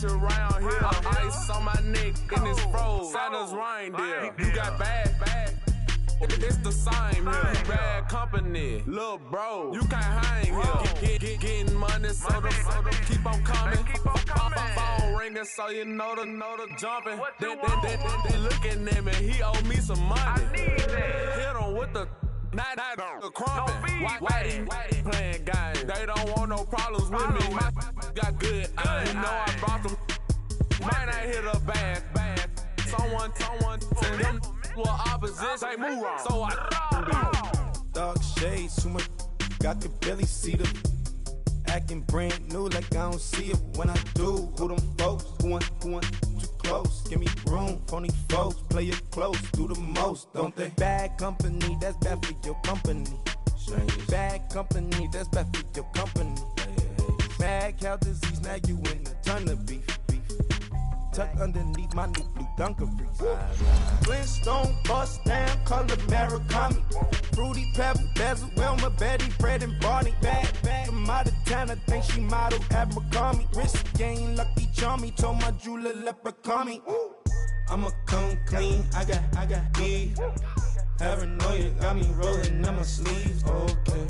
bitch around here. Ice on my neck and it's froze. Santa's reindeer. You got bad. It's the same here. You bad company, little bro. You can't hang here. Getting money, so the keep on coming. Phone ringing, so you know the jumping. They looking at me. He owe me some money. Hit him with the. Not the crumpin'. Why they playing games? They don't want no problems with me. My got good. I know I brought them. Might not hit a bad. Someone send them to opposition. They move wrong. So I dog shades, too much. Got the belly see them. Acting brand new like I don't see it when I do. Who them folks? Who want too close? Give me room, phony folks. Play it close, do the most, don't they? Bad company, that's bad for your company. Bad company, that's bad for your company. Mad cow disease, now you in a ton of beef. Tucked underneath my new blue Dunkaroos. Flintstone, bust down, color Murakami. Fruity Pebble, Basil, Wilma, Betty, Fred, and Barney. Bad from out of town, I think she model Abercrombie. Wrist game, Lucky Charmy, told my jeweler leprechaun me. I'ma come clean, I got E. Paranoia got me rolling on my sleeves, okay.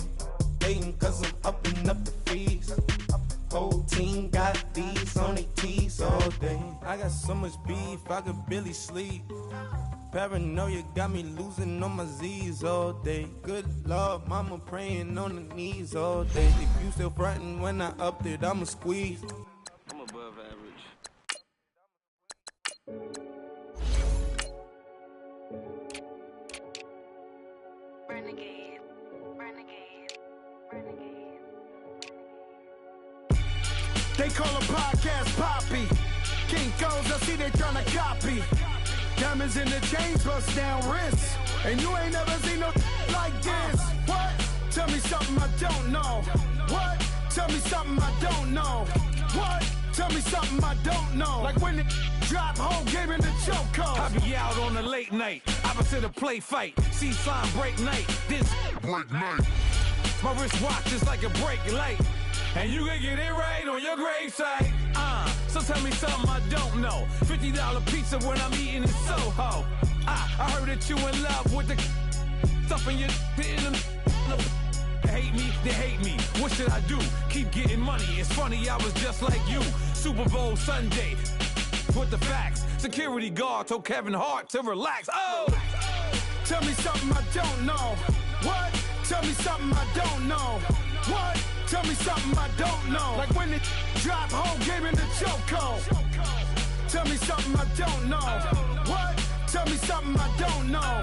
Hating cause I'm upping up the fees. Whole team got these on their tees all day. I got so much beef, I could barely sleep. Paranoia got me losing on my Z's all day. Good Lord, mama praying on the knees all day. If you still frontin' when I upped it, I'ma squeeze. I'm above average. Renegade. They call a podcast Poppy. King goes, I see they tryna copy. Diamonds in the chains, bust down wrists. And you ain't never seen no like this. What? Tell me something I don't know. What? Tell me something I don't know. What? Tell me something I don't know. Like when it drop home, gave in the chokehold. I be out on a late night, opposite a play fight. See sign break night, this break night. My wristwatch is like a brake light. And you can get it right on your gravesite. So tell me something I don't know. $50 pizza when I'm eating in Soho. I heard that you in love with the stuff in your hate me, they hate me. What should I do? Keep getting money. It's funny, I was just like you. Super Bowl Sunday with the facts. Security guard told Kevin Hart to relax. Oh! Tell me something I don't know. What? Tell me something I don't know. What? Tell me something I don't know. Like when it drop home, game in the chokehold. Tell me something I don't know. What? Tell me something I don't know.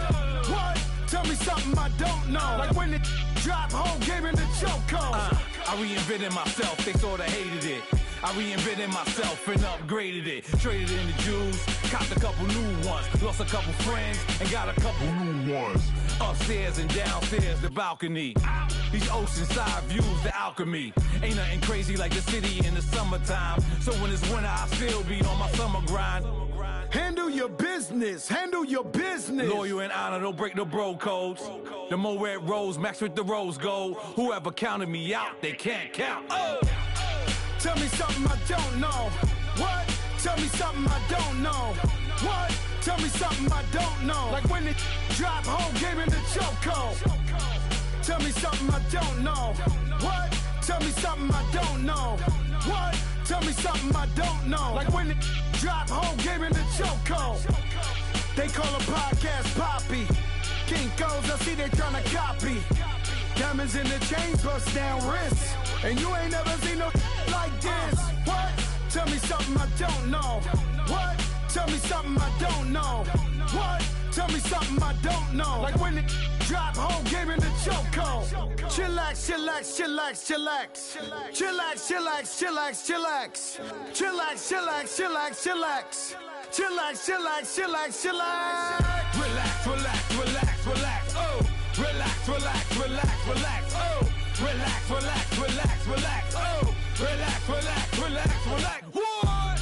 What? Tell me something I don't know. Like when it drop home, game in the chokehold. I reinvented myself, they sorta hated it. I reinvented myself and upgraded it. Traded in the Jews, copped a couple new ones. Lost a couple friends and got a couple new ones. Upstairs and downstairs, the balcony. These oceanside views, the alchemy. Ain't nothing crazy like the city in the summertime. So when it's winter, I still be on my summer grind. Handle your business, handle your business. Loyal and honor, don't break no bro codes. The more red rose, max with the rose gold. Whoever counted me out, they can't count. Oh! Tell me something I don't know. What? Tell me something I don't know. What? Tell me something I don't know. Like when it drop home, game in the chokehold. Tell me something I don't know. What? Tell me something I don't know. What? Tell me something I don't know. Like when it drop home, game in the chokehold. They call a podcast Poppy. King goes, I see they tryna copy. Diamonds in the chains, bust down wrists. And you ain't never seen no like this. What? Tell me something I don't know. What? Tell me something I don't know. What? Tell me something I don't know. Like when it drop home, game in the chokehold. Chillax, chillax, chillax, chillax. Chillax, chillax, chillax, chillax. Chillax, chillax, chillax, chillax. Chillax, chillax, chillax, chillax. Relax, relax, relax, relax. Oh! Relax, relax, relax, relax. Oh! Relax, relax, relax, relax. Oh! Relax, relax, relax, relax. What?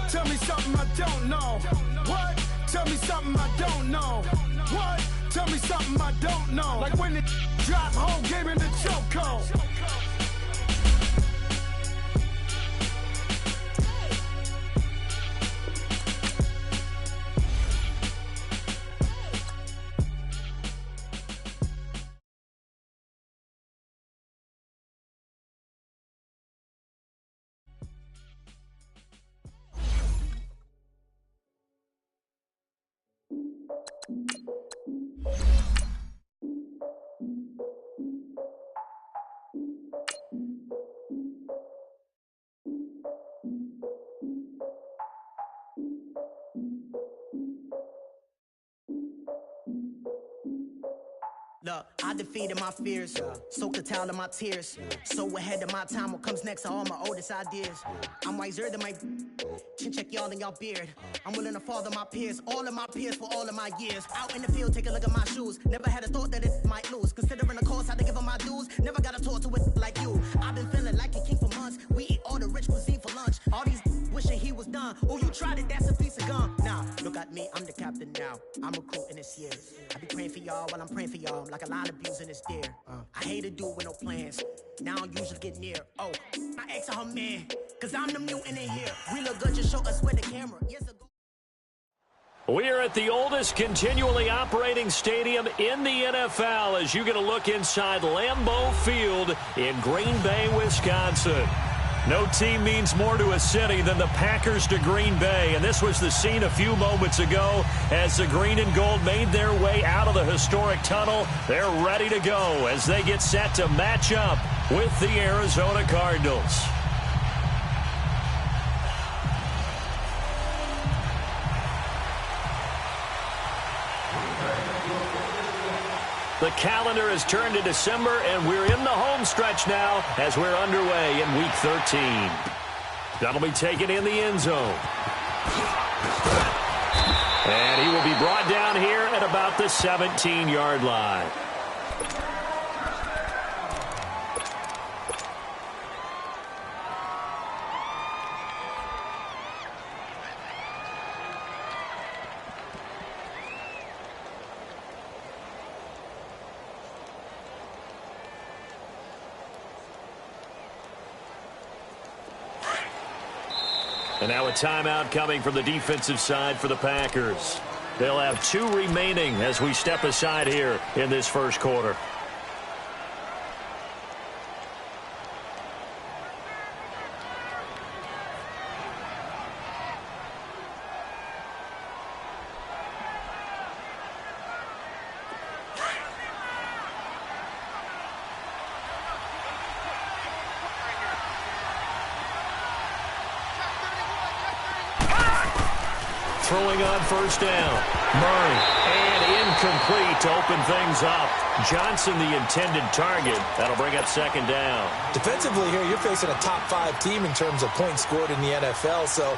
Tell me something I don't know. What? Tell me something I don't know. What? Tell me something I don't know. Like when it drop home, game in the chokehold. Look, I defeated my fears, soaked the towel of my tears. So ahead of my time, what comes next are all my oldest ideas. I'm wiser than my chin check y'all in y'all beard. I'm willing to father my peers, all of my peers for all of my years. Out in the field, take a look at my shoes. Never had a thought that it might lose. Considering the cost, I had to give them my dues. Never got a talk to it like you. I've been feeling like a king for months. We eat all the rich cuisine for lunch. All these wishing he was done. Oh, you tried it, that's a piece of gum. Now, look at me, I'm the captain now. I'm recruiting this year. I be praying for y'all while I'm praying for y'all. Like a line abusing this deer. I hate a dude with no plans. Now I don't usually get near. Oh, my ex her man. Cause I'm the mutant in here. We look good, just show us where the camera. Years ago. We are at the oldest continually operating stadium in the NFL as you get a look inside Lambeau Field in Green Bay, Wisconsin. No team means more to a city than the Packers to Green Bay, and this was the scene a few moments ago as the green and gold made their way out of the historic tunnel. They're ready to go as they get set to match up with the Arizona Cardinals. The calendar has turned to December, and we're in the home stretch now as we're underway in Week 13. That'll be taken in the end zone. And he will be brought down here at about the 17-yard line. And now a timeout coming from the defensive side for the Packers. They'll have 2 remaining as we step aside here in this first quarter. Throwing on first down. Murray. And incomplete to open things up. Johnson, the intended target. That'll bring up second down. Defensively here, you're facing a top 5 team in terms of points scored in the NFL. So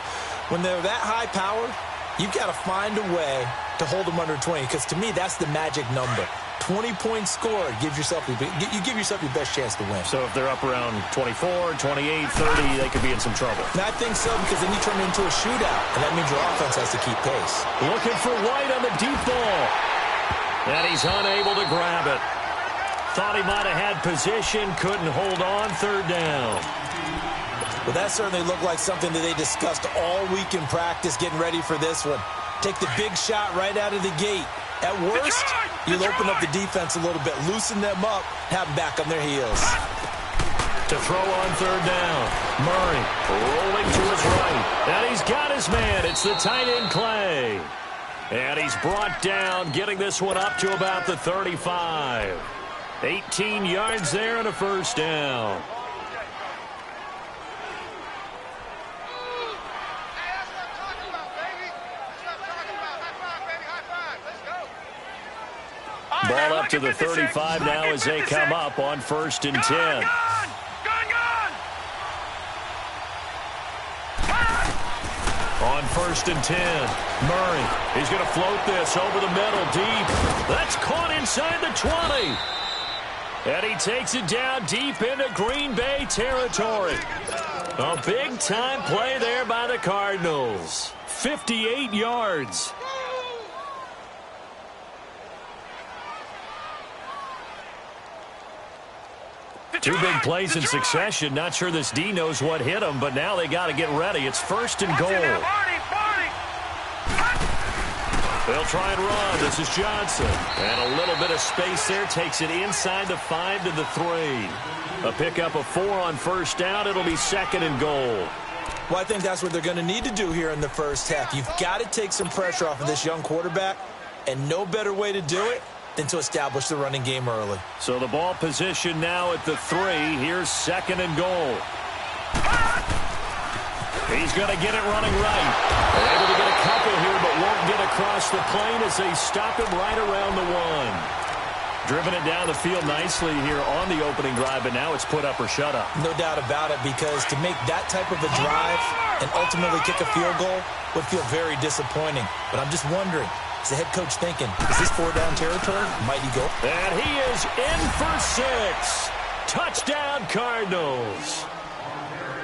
when they're that high powered, you've got to find a way to hold them under 20. Because to me, that's the magic number. 20 points scored gives yourself you give yourself your best chance to win. So if they're up around 24, 28, 30, they could be in some trouble. And I think so, because then you turn it into a shootout, and that means your offense has to keep pace. Looking for White on the deep ball. And he's unable to grab it. Thought he might have had position, couldn't hold on, third down. Well, that certainly looked like something that they discussed all week in practice getting ready for this one. Take the big shot right out of the gate. At worst, you'll open up the defense a little bit, loosen them up, have them back on their heels. To throw on third down. Murray rolling to his right. And he's got his man. It's the tight end, Clay. And he's brought down, getting this one up to about the 35. 18 yards there and a first down. Ball up to the 35 now as they come up on 1st and 10. On 1st and 10, Murray, he's going to float this over the middle deep. That's caught inside the 20. And he takes it down deep into Green Bay territory. A big-time play there by the Cardinals. 58 yards. Two big plays in succession. Not sure this D knows what hit him, but now they got to get ready. It's 1st and goal. They'll try and run. This is Johnson. And a little bit of space there. Takes it inside the 5 to the 3. A pickup of 4 on first down. It'll be 2nd and goal. Well, I think that's what they're going to need to do here in the first half. You've got to take some pressure off of this young quarterback And no better way to do it than to establish the running game early. So the ball position now at the 3. Here's 2nd and goal. He's going to get it running right. They're able to get a couple here, but won't get across the plane as they stop him right around the 1. Driven it down the field nicely here on the opening drive, but now it's put up or shut up. No doubt about it, because to make that type of a drive and ultimately kick a field goal would feel very disappointing. But I'm just wondering, is the head coach thinking, is this 4-down territory? Might he go? And he is in for 6. Touchdown, Cardinals.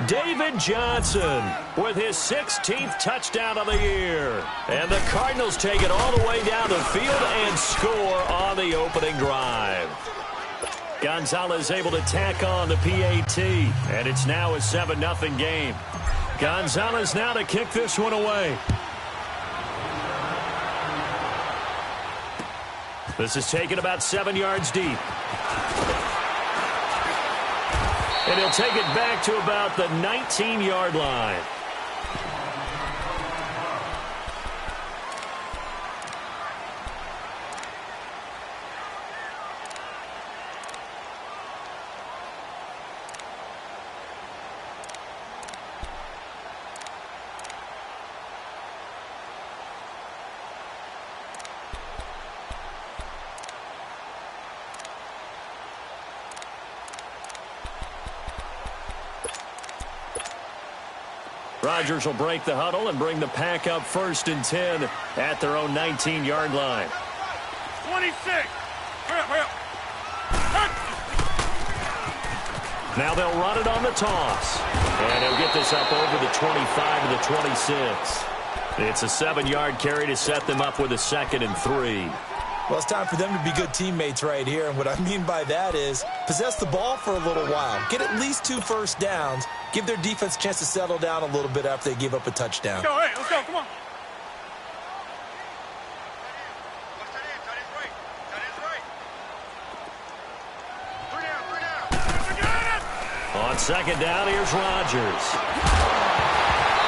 David Johnson with his 16th touchdown of the year. And the Cardinals take it all the way down the field and score on the opening drive. Gonzalez able to tack on the PAT, and it's now a 7-0 game. Gonzalez now to kick this one away. This is taken about 7 yards deep. And he'll take it back to about the 19-yard line. Rodgers will break the huddle and bring the pack up 1st and 10 at their own 19-yard line. 26. Hurry up. Now they'll run it on the toss. And he'll get this up over the 25 to the 26. It's a 7-yard carry to set them up with a 2nd and 3. Well, it's time for them to be good teammates right here. And what I mean by that is possess the ball for a little while. Get at least 2 first downs. Give their defense a chance to settle down a little bit after they give up a touchdown. Let's go, hey, let's go, come on. On 2nd down, here's Rodgers.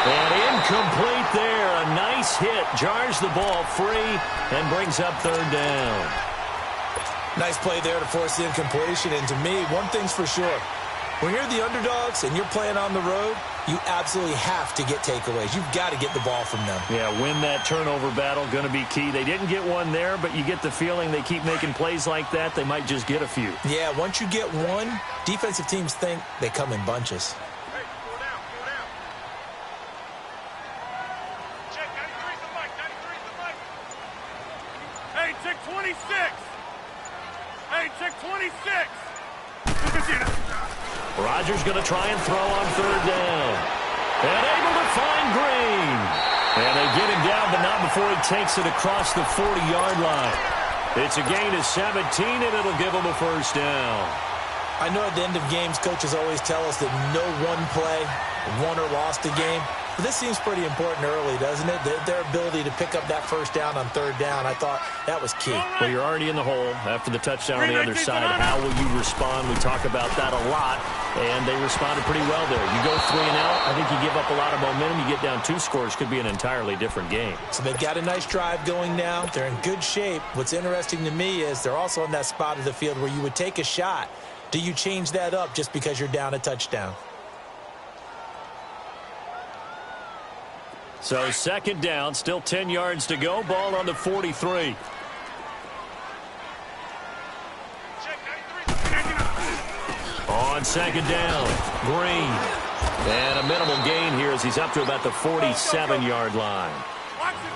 And incomplete there. A nice hit. Jars the ball free and brings up 3rd down. Nice play there to force the incompletion. And to me, one thing's for sure. When you're the underdogs and you're playing on the road, you absolutely have to get takeaways. You've got to get the ball from them. Yeah, win that turnover battle, going to be key. They didn't get one there, but you get the feeling they keep making plays like that, they might just get a few. Yeah, once you get one, defensive teams think they come in bunches. Hey, go down. Check, 93's the mic, 93's the mic. Hey, check 26. Hey, check 26. Rodgers going to try and throw on 3rd down. And able to find Green. And they get him down, but not before he takes it across the 40-yard line. It's a gain of 17, and it'll give him a 1st down. I know at the end of games, coaches always tell us that no one play won or lost a game. But this seems pretty important early, doesn't it? Their ability to pick up that 1st down on 3rd down, I thought that was key. Well, you're already in the hole after the touchdown on the other side. How will you respond? We talk about that a lot, and they responded pretty well there. You go 3 and out, I think you give up a lot of momentum. You get down 2 scores, could be an entirely different game. So they've got a nice drive going now. They're in good shape. What's interesting to me is they're also in that spot of the field where you would take a shot. Do you change that up just because you're down a touchdown? So 2nd down, still 10 yards to go. Ball on the 43. On 2nd down, Green. And a minimal gain here as he's up to about the 47-yard line.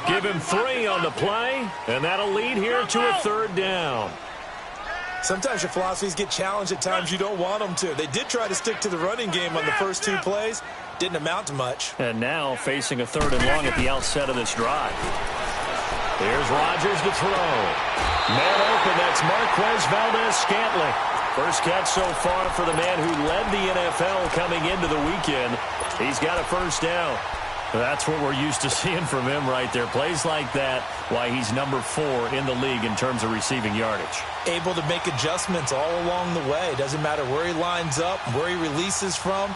Give him 3 on the play, and that'll lead here to a 3rd down. Sometimes your philosophies get challenged at times you don't want them to. They did try to stick to the running game on the first 2 plays. Didn't amount to much. And now facing a 3rd and long at the outset of this drive. Here's Rodgers to throw. Man open, that's Marquez Valdez-Scantling. First catch so far for the man who led the NFL coming into the weekend. He's got a 1st down. That's what we're used to seeing from him right there. Plays like that, why he's number 4 in the league in terms of receiving yardage. Able to make adjustments all along the way. Doesn't matter where he lines up, where he releases from.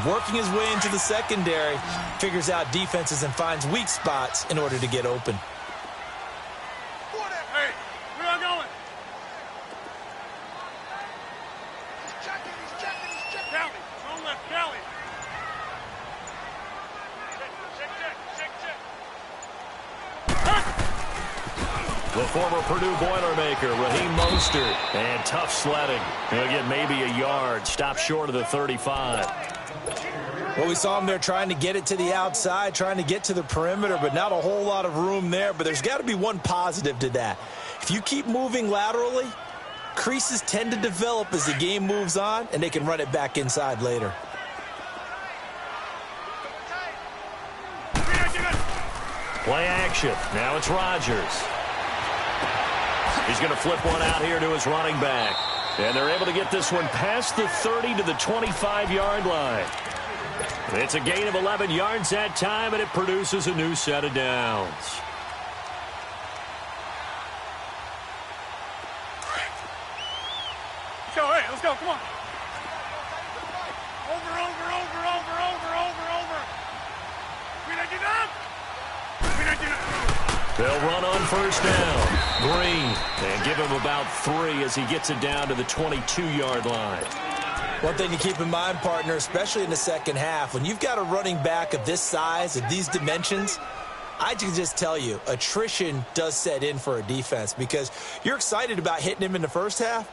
Working his way into the secondary, figures out defenses and finds weak spots in order to get open. The former Purdue Boilermaker, Raheem Mostert, and tough sledding. He'll get maybe a yard, stop short of the 35. Well, we saw him there trying to get it to the outside, trying to get to the perimeter, but not a whole lot of room there. But there's got to be one positive to that. If you keep moving laterally, creases tend to develop as the game moves on, and they can run it back inside later. Play action. Now it's Rodgers. He's going to flip one out here to his running back. And they're able to get this one past the 30 to the 25-yard line. It's a gain of 11 yards that time, and it produces a new set of downs. Let's go, come on. Over. They'll run on first down. Green, and give him about 3 as he gets it down to the 22-yard line. One thing to keep in mind, partner, especially in the second half, when you've got a running back of this size, of these dimensions, I can just tell you, attrition does set in for a defense because you're excited about hitting him in the first half.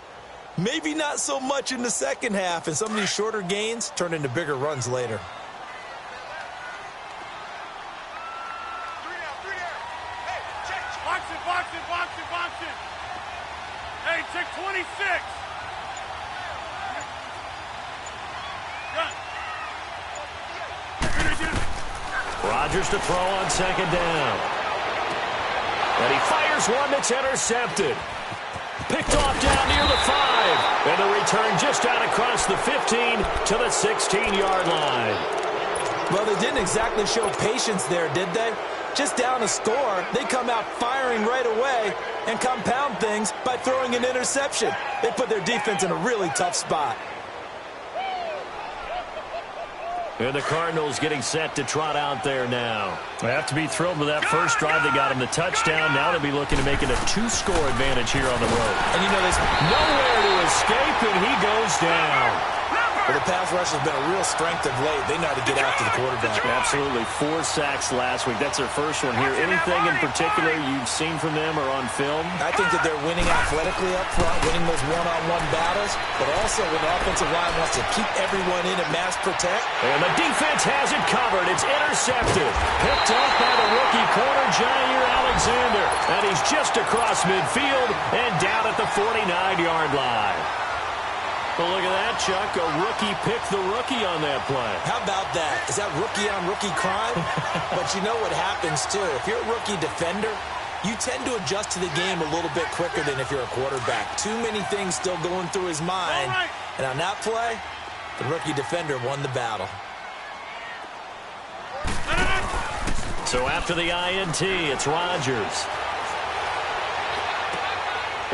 Maybe not so much in the second half, and some of these shorter gains turn into bigger runs later. Box it. Hey, check 26. Rodgers to throw on second down. And he fires one that's intercepted. Picked off down near the 5. And the return just out across the 15 to the 16-yard line. Well, they didn't exactly show patience there, did they? Just down a score, they come out firing right away and compound things by throwing an interception. They put their defense in a really tough spot. And the Cardinals getting set to trot out there now. They have to be thrilled with that first drive. They got him the touchdown. Now they'll be looking to make it a 2-score advantage here on the road. And you know, there's nowhere to escape, and he goes down. Well, the pass rush has been a real strength of late. They know how to get after the quarterback. Absolutely. 4 sacks last week. That's their first one here. Anything in particular you've seen from them or on film? I think that they're winning athletically up front, winning those one-on-one battles, but also when the offensive line wants to keep everyone in and mass protect. And the defense has it covered. It's intercepted. Picked off by the rookie corner, Jair Alexander. And he's just across midfield and down at the 49-yard line. Well, look at that, Chuck. A rookie picked the rookie on that play. How about that? Is that rookie-on-rookie crime? But you know what happens, too. If you're a rookie defender, you tend to adjust to the game a little bit quicker than if you're a quarterback. Too many things still going through his mind. And on that play, the rookie defender won the battle. So after the INT, it's Rodgers.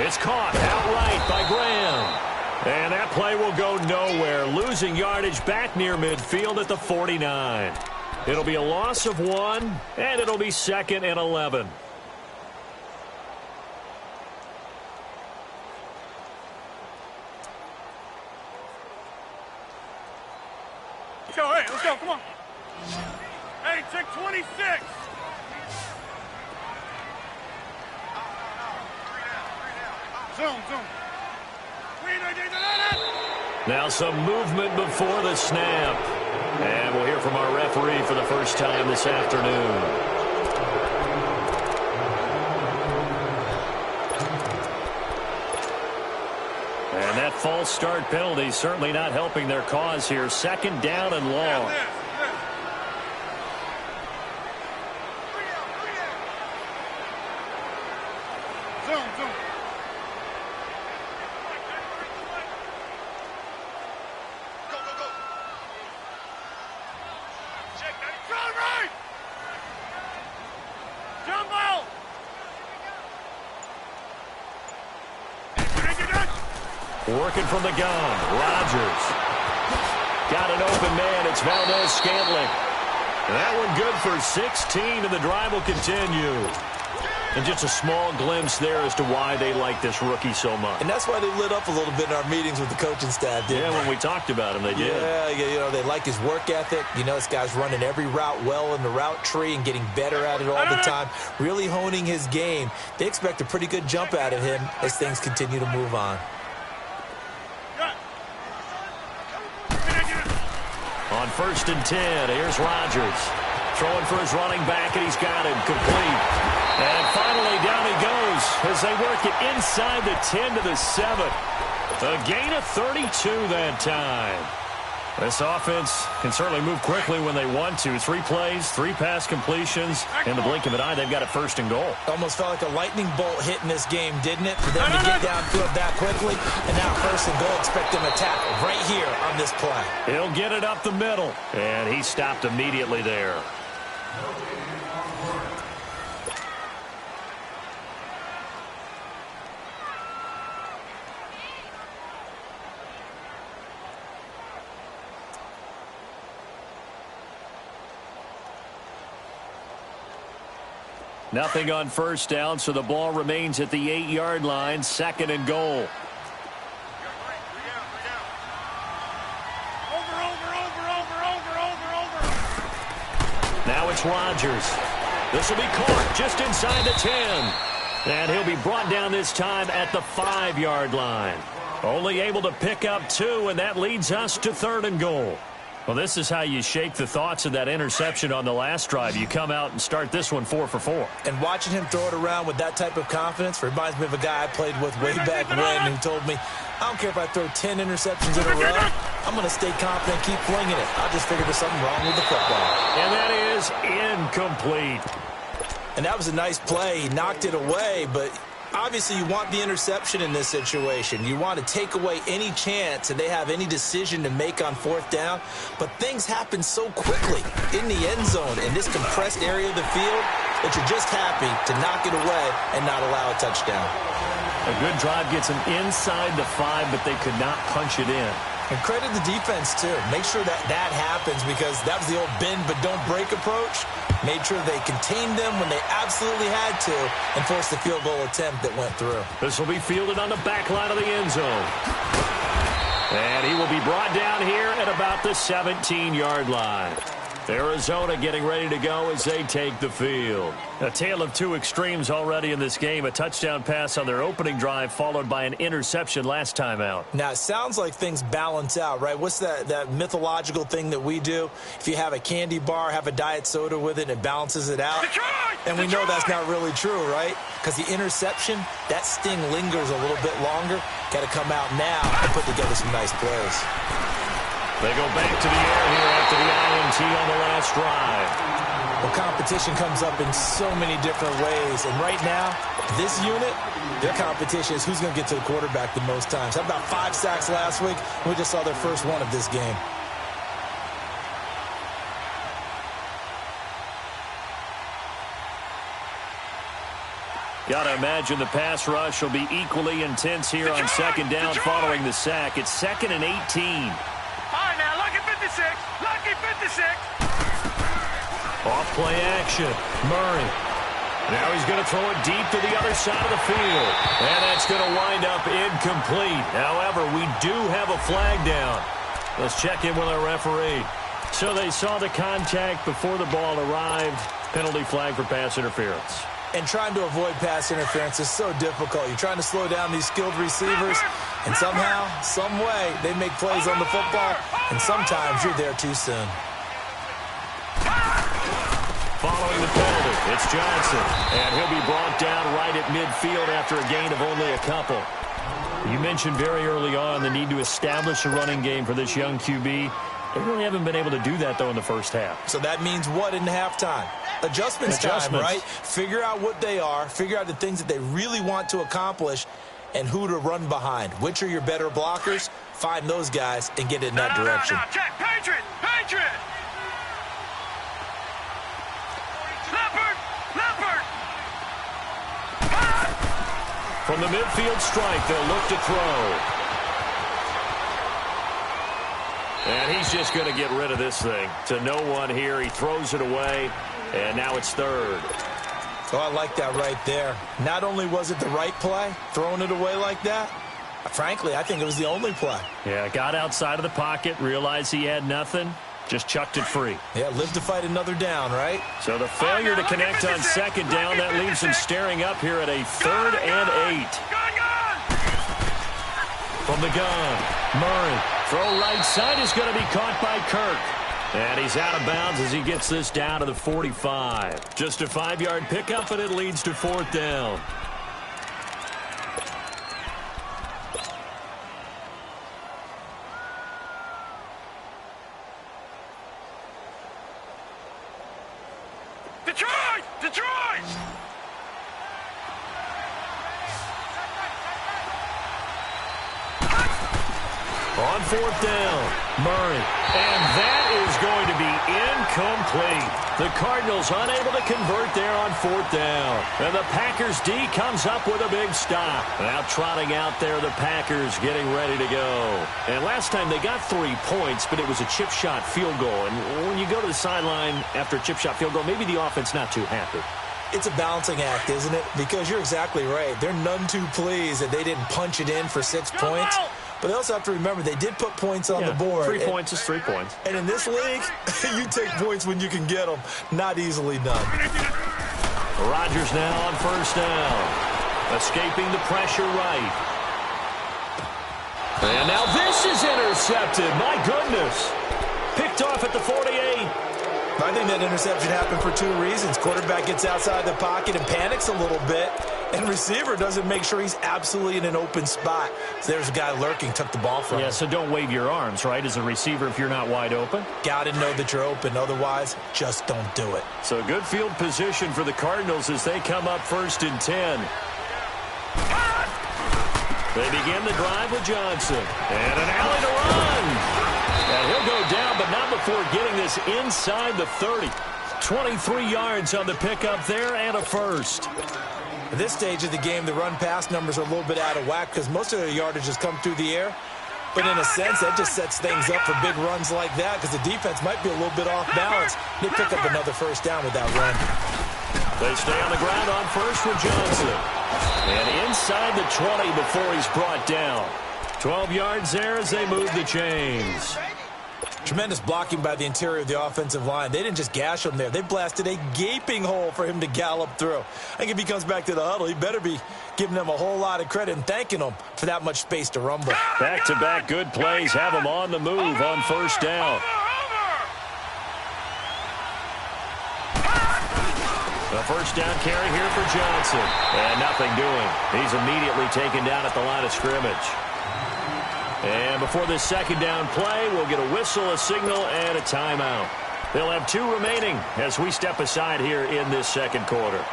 It's caught outright by Graham. And that play will go nowhere, losing yardage back near midfield at the 49. It'll be a loss of 1, and it'll be 2nd and 11. Let's go, come on. Hey, check 26. Zoom. Now some movement before the snap. And we'll hear from our referee for the first time this afternoon. And that false start penalty certainly not helping their cause here. 2nd down and long. Working from the gun, Rodgers. Got an open man, it's Valdez-Scantling. And that one good for 16, and the drive will continue. And just a small glimpse there as to why they like this rookie so much. And that's why they lit up a little bit in our meetings with the coaching staff, didn't they? When we talked about him, they did. Yeah, they like his work ethic. This guy's running every route well in the route tree and getting better at it all the time, really honing his game. They expect a pretty good jump out of him as things continue to move on. On 1st and 10, here's Rodgers. Throwing for his running back, and he's got him complete. And finally, down he goes as they work it inside the 10 to the 7. A gain of 32 that time. This offense can certainly move quickly when they want to. 3 plays, 3 pass completions. In the blink of an eye, they've got a 1st and goal. Almost felt like a lightning bolt hitting this game, didn't it? For them to get downfield that quickly. And now 1st and goal, expect them to tackle right here on this play. He'll get it up the middle. And he stopped immediately there. Nothing on 1st down, so the ball remains at the 8-yard line, 2nd and goal. Now it's Rodgers. This will be caught just inside the 10. And he'll be brought down this time at the 5-yard line. Only able to pick up 2, and that leads us to 3rd and goal. Well, this is how you shake the thoughts of that interception on the last drive. You come out and start this one 4 for 4. And watching him throw it around with that type of confidence reminds me of a guy I played with way back when who told me, I don't care if I throw 10 interceptions in a row. I'm going to stay confident, keep flinging it. I just figured there's something wrong with the football. And that is incomplete. And that was a nice play. He knocked it away, but obviously you want the interception in this situation. You want to take away any chance that they have any decision to make on 4th down. But things happen so quickly in the end zone in this compressed area of the field that you're just happy to knock it away and not allow a touchdown. A good drive gets them inside the 5, but they could not punch it in. And credit the defense, too. Make sure that that happens because that was the old bend but don't break approach. Made sure they contained them when they absolutely had to and forced the field goal attempt that went through. This will be fielded on the back line of the end zone. And he will be brought down here at about the 17-yard line. Arizona getting ready to go as they take the field. A tale of 2 extremes already in this game. A touchdown pass on their opening drive followed by an interception last time out. Now, it sounds like things balance out, right? What's that mythological thing that we do? If you have a candy bar, have a diet soda with it, it balances it out. And we know that's not really true, right? Because the interception, that sting lingers a little bit longer. Got to come out now and put together some nice plays. They go back to the air here after the INT on the last drive. Well, competition comes up in so many different ways. And right now, this unit, their competition is who's going to get to the quarterback the most times. Had about 5 sacks last week. We just saw their first one of this game. Got to imagine the pass rush will be equally intense here on 2nd down following the sack. It's 2nd and 18. All right, now, lucky 56. Lucky 56. Off play action. Murray. Now he's going to throw it deep to the other side of the field. And that's going to wind up incomplete. However, we do have a flag down. Let's check in with our referee. So they saw the contact before the ball arrived. Penalty flag for pass interference. And trying to avoid pass interference is so difficult. You're trying to slow down these skilled receivers, and somehow, some way, they make plays on the football, and sometimes you're there too soon. Following the penalty, it's Johnson, and he'll be brought down right at midfield after a gain of only a couple. You mentioned very early on the need to establish a running game for this young QB. They really haven't been able to do that, though, in the first half. So that means what in halftime? Adjustments time, right? Figure out what they are, figure out the things that they really want to accomplish, and who to run behind. Which are your better blockers? Find those guys and get in that direction. Check, Patriot! Patriot! Leopard! Leopard! From the midfield strike, they'll look to throw. And he's just going to get rid of this thing. To no one here. He throws it away, and now it's 3rd. Oh, I like that right there. Not only was it the right play, throwing it away like that, frankly, I think it was the only play. Yeah, got outside of the pocket, realized he had nothing, just chucked it free. Yeah, live to fight another down, right? So the failure to connect on second down, that leaves him staring up here at a 3rd and 8. From the gun, Murray. Throw right side is going to be caught by Kirk. And he's out of bounds as he gets this down to the 45. Just a 5-yard pickup, and it leads to 4th down. Detroit! Detroit! On 4th down, Murray. And that is going to be incomplete. The Cardinals unable to convert there on 4th down. And the Packers D comes up with a big stop. Now trotting out there, the Packers getting ready to go. And last time they got 3 points, but it was a chip shot field goal. And when you go to the sideline after a chip shot field goal, maybe the offense not too happy. It's a balancing act, isn't it? Because you're exactly right. They're none too pleased that they didn't punch it in for 6 points. But they also have to remember they did put points on the board. 3 points is 3 points. And in this league, you take points when you can get them. Not easily done. Rodgers now on 1st down. Escaping the pressure right. And now this is intercepted. My goodness. Picked off at the 48. I think that interception happened for 2 reasons. Quarterback gets outside the pocket and panics a little bit. And receiver doesn't make sure he's absolutely in an open spot. So there's a guy lurking, took the ball from him. Yeah, so don't wave your arms, right, as a receiver if you're not wide open. Got to know that you're open. Otherwise, just don't do it. So good field position for the Cardinals as they come up 1st and 10. They begin the drive with Johnson. And an alley to run. And he'll go down, but not before getting this inside the 30. 23 yards on the pickup there and a first. At this stage of the game, the run-pass numbers are a little bit out of whack because most of their yardage has come through the air. But in a sense, that just sets things up for big runs like that because the defense might be a little bit off balance. They pick up another 1st down with that run. They stay on the ground on 1st with Johnson. And inside the 20 before he's brought down. 12 yards there as they move the chains. Tremendous blocking by the interior of the offensive line. They didn't just gash him there. They blasted a gaping hole for him to gallop through. I think if he comes back to the huddle, he better be giving them a whole lot of credit and thanking them for that much space to rumble. Back-to-back good plays have him on the move on 1st down. The 1st down carry here for Johnson. And nothing doing. He's immediately taken down at the line of scrimmage. And before this 2nd down play, we'll get a whistle, a signal, and a timeout. They'll have 2 remaining as we step aside here in this 2nd quarter.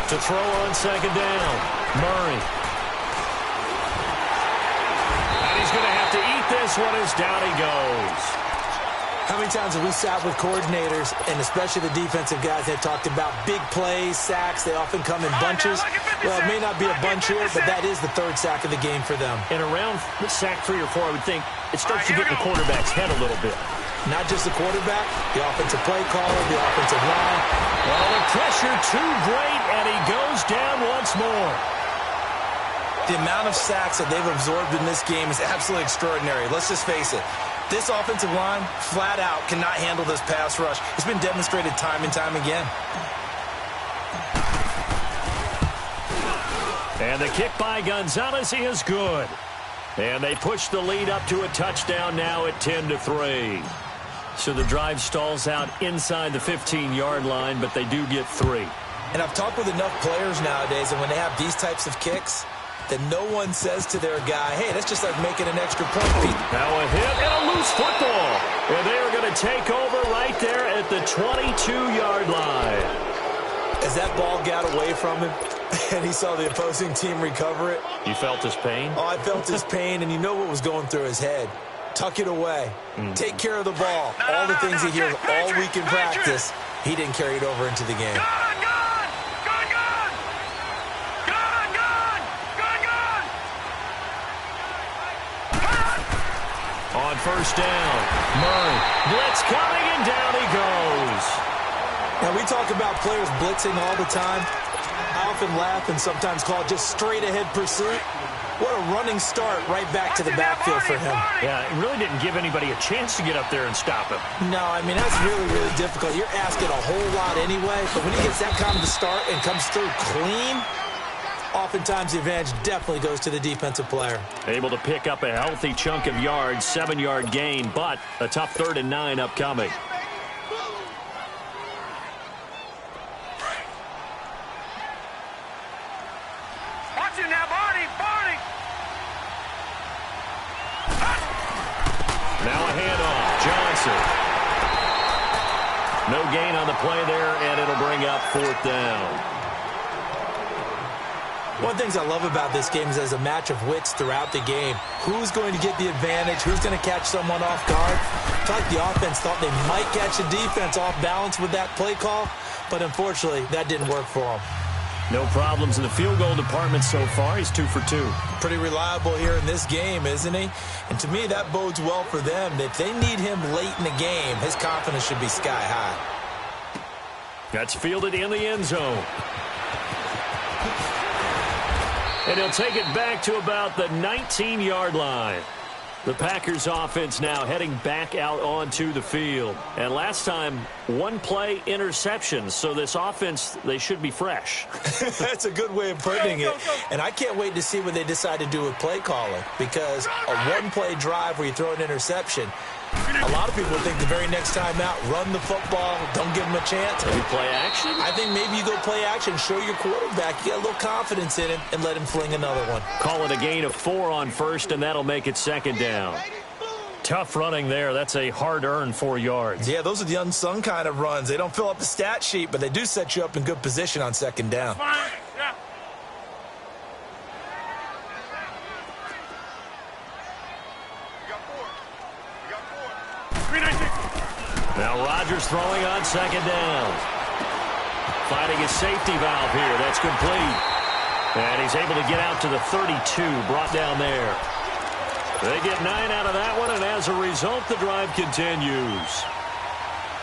To throw on 2nd down, Murray. He's going to have to eat this one as down he goes. How many times have we sat with coordinators, and especially the defensive guys, that talked about big plays, sacks. They often come in bunches. Well, it may not be a bunch here, but that is the 3rd sack of the game for them. And around sack 3 or 4, I would think it starts to get in the quarterback's head a little bit. Not just the quarterback, the offensive play caller, the offensive line. Well, the pressure too great, and he goes down once more. The amount of sacks that they've absorbed in this game is absolutely extraordinary. Let's just face it. This offensive line, flat out, cannot handle this pass rush. It's been demonstrated time and time again. And the kick by Gonzalez is good. And they push the lead up to a touchdown now at 10-3. So the drive stalls out inside the 15-yard line, but they do get 3. And I've talked with enough players nowadays, and when they have these types of kicks, that no one says to their guy, hey, that's just like making an extra point. Now a hit and a loose football. And they are going to take over right there at the 22-yard line. As that ball got away from him, and he saw the opposing team recover it. You felt his pain? Oh, I felt his pain, and you know what was going through his head. Tuck it away. Take care of the ball. All the things he hears all week in practice, he didn't carry it over into the game. first down. Murray, blitz coming, and down he goes. Now, we talk about players blitzing all the time. I often laugh and sometimes call it just straight-ahead pursuit. What a running start right back to the backfield for him. Yeah, it really didn't give anybody a chance to get up there and stop him. No, I mean, that's really, really difficult. You're asking a whole lot anyway, but when he gets that kind of start and comes through clean, oftentimes the advantage definitely goes to the defensive player. Able to pick up a healthy chunk of yards, 7-yard gain, but a tough 3rd and 9 upcoming. Now a handoff. Johnson. No gain on the play there, and it'll bring up 4th down. One of the things I love about this game is there's a match of wits throughout the game. Who's going to get the advantage? Who's going to catch someone off guard? I feel like the offense thought they might catch the defense off balance with that play call, but unfortunately, that didn't work for them. No problems in the field goal department so far. He's 2 for 2. Pretty reliable here in this game, isn't he? And to me, that bodes well for them. If they need him late in the game, his confidence should be sky high. That's fielded in the end zone. And he'll take it back to about the 19-yard line. The Packers offense now heading back out onto the field. And last time, 1-play interception. So this offense, they should be fresh. That's a good way of putting it. And I can't wait to see what they decide to do with play calling. Because a 1-play drive where you throw an interception, a lot of people think the very next time out, run the football, don't give them a chance. Maybe play action? I think maybe you go play action, show your quarterback, you get a little confidence in him, and let him fling another one. Call it a gain of 4 on first, and that'll make it 2nd down. Tough running there. That's a hard-earned 4 yards. Yeah, those are the unsung kind of runs. They don't fill up the stat sheet, but they do set you up in good position on 2nd down. Now Rodgers throwing on 2nd down. Finding his safety valve here. That's complete. And he's able to get out to the 32, brought down there. They get 9 out of that one, and as a result, the drive continues.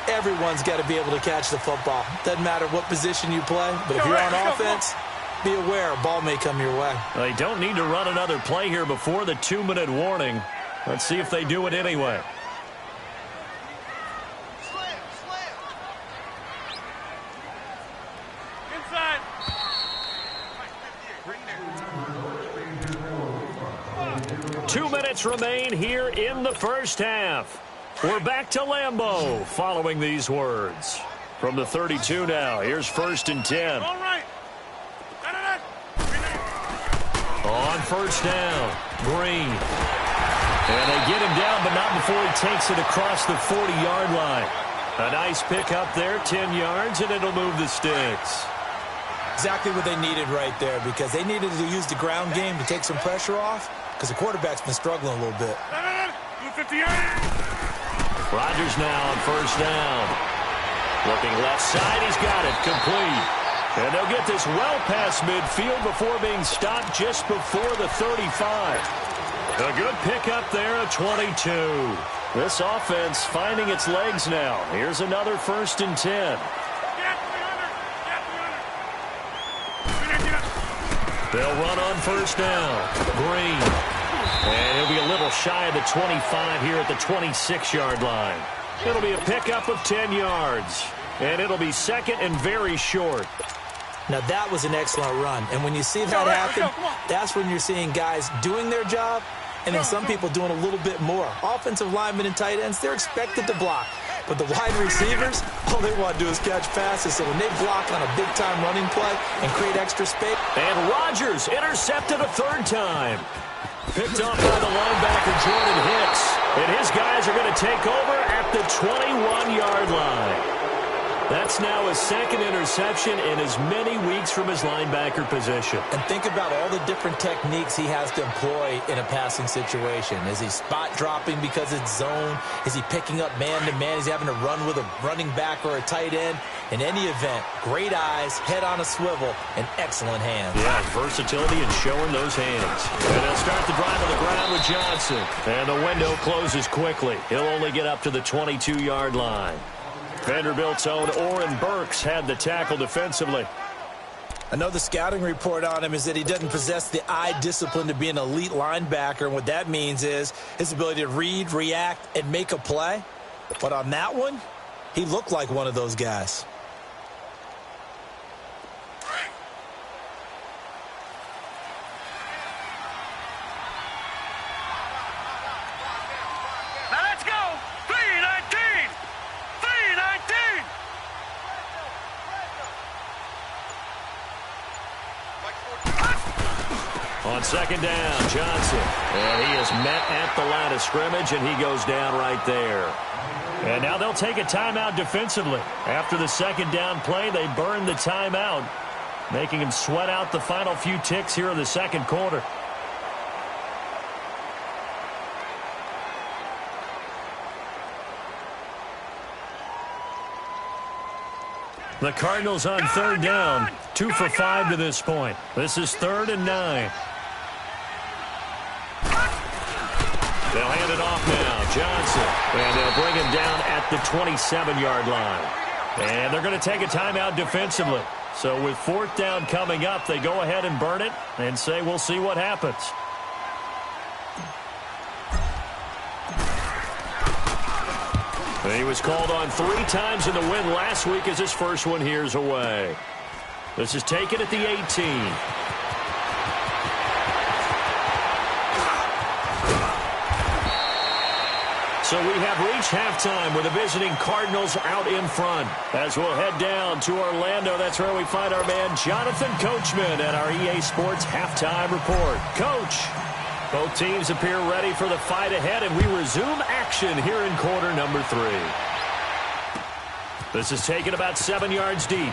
Everyone's got to be able to catch the football. Doesn't matter what position you play, but if you're on offense, be aware a ball may come your way. They don't need to run another play here before the 2-minute warning. Let's see if they do it anyway. Inside. 2 minutes remain here in the first half. We're back to Lambeau following these words. From the 32 now, here's 1st and 10. All right. On 1st down, Green. And they get him down, but not before he takes it across the 40-yard line. A nice pickup there, 10 yards, and it'll move the sticks. Exactly what they needed right there, because they needed to use the ground game to take some pressure off, because the quarterback's been struggling a little bit. Rodgers now on 1st down. Looking left side, he's got it, complete. And they'll get this well past midfield before being stopped just before the 35. A good pickup there at 22. This offense finding its legs now. Here's another 1st and 10. They'll run on 1st down. Green. And he'll be a little shy of the 25 here at the 26-yard line. It'll be a pickup of 10 yards. And it'll be 2nd and very short. Now, that was an excellent run. And when you see that happen, that's when you're seeing guys doing their job and then some people doing a little bit more. Offensive linemen and tight ends, they're expected to block. But the wide receivers, all they want to do is catch passes. So when they block on a big-time running play and create extra space. And Rodgers intercepted a 3rd time. Picked off by the linebacker, Jordan Hicks. And his guys are going to take over at the 21-yard line. That's now his second interception in as many weeks from his linebacker position. And think about all the different techniques he has to employ in a passing situation. Is he spot dropping because it's zone? Is he picking up man-to-man? Is he having to run with a running back or a tight end? In any event, great eyes, head on a swivel, and excellent hands. Yeah, versatility and showing those hands. And they'll start the drive on the ground with Johnson. And the window closes quickly. He'll only get up to the 22-yard line. Vanderbilt's own Oren Burks had the tackle defensively. I know the scouting report on him is that he doesn't possess the eye discipline to be an elite linebacker. And what that means is his ability to read, react, and make a play. But on that one, he looked like one of those guys. On second down, Johnson. And he is met at the line of scrimmage, and he goes down right there. And now they'll take a timeout defensively. After the second down play, they burn the timeout, making him sweat out the final few ticks here in the second quarter. The Cardinals on third down, 2 for 5 to this point. This is 3rd and 9. They'll hand it off now, Johnson. And they'll bring him down at the 27-yard line. And they're going to take a timeout defensively. So with 4th down coming up, they go ahead and burn it and say we'll see what happens. He was called on 3 times in the win last week as his first one here's away. This is taken at the 18. So we have reached halftime with the visiting Cardinals out in front. As we'll head down to Orlando, that's where we find our man Jonathan Coachman at our EA Sports Halftime Report. Coach, both teams appear ready for the fight ahead, and we resume action here in quarter number 3. This is taken about 7 yards deep.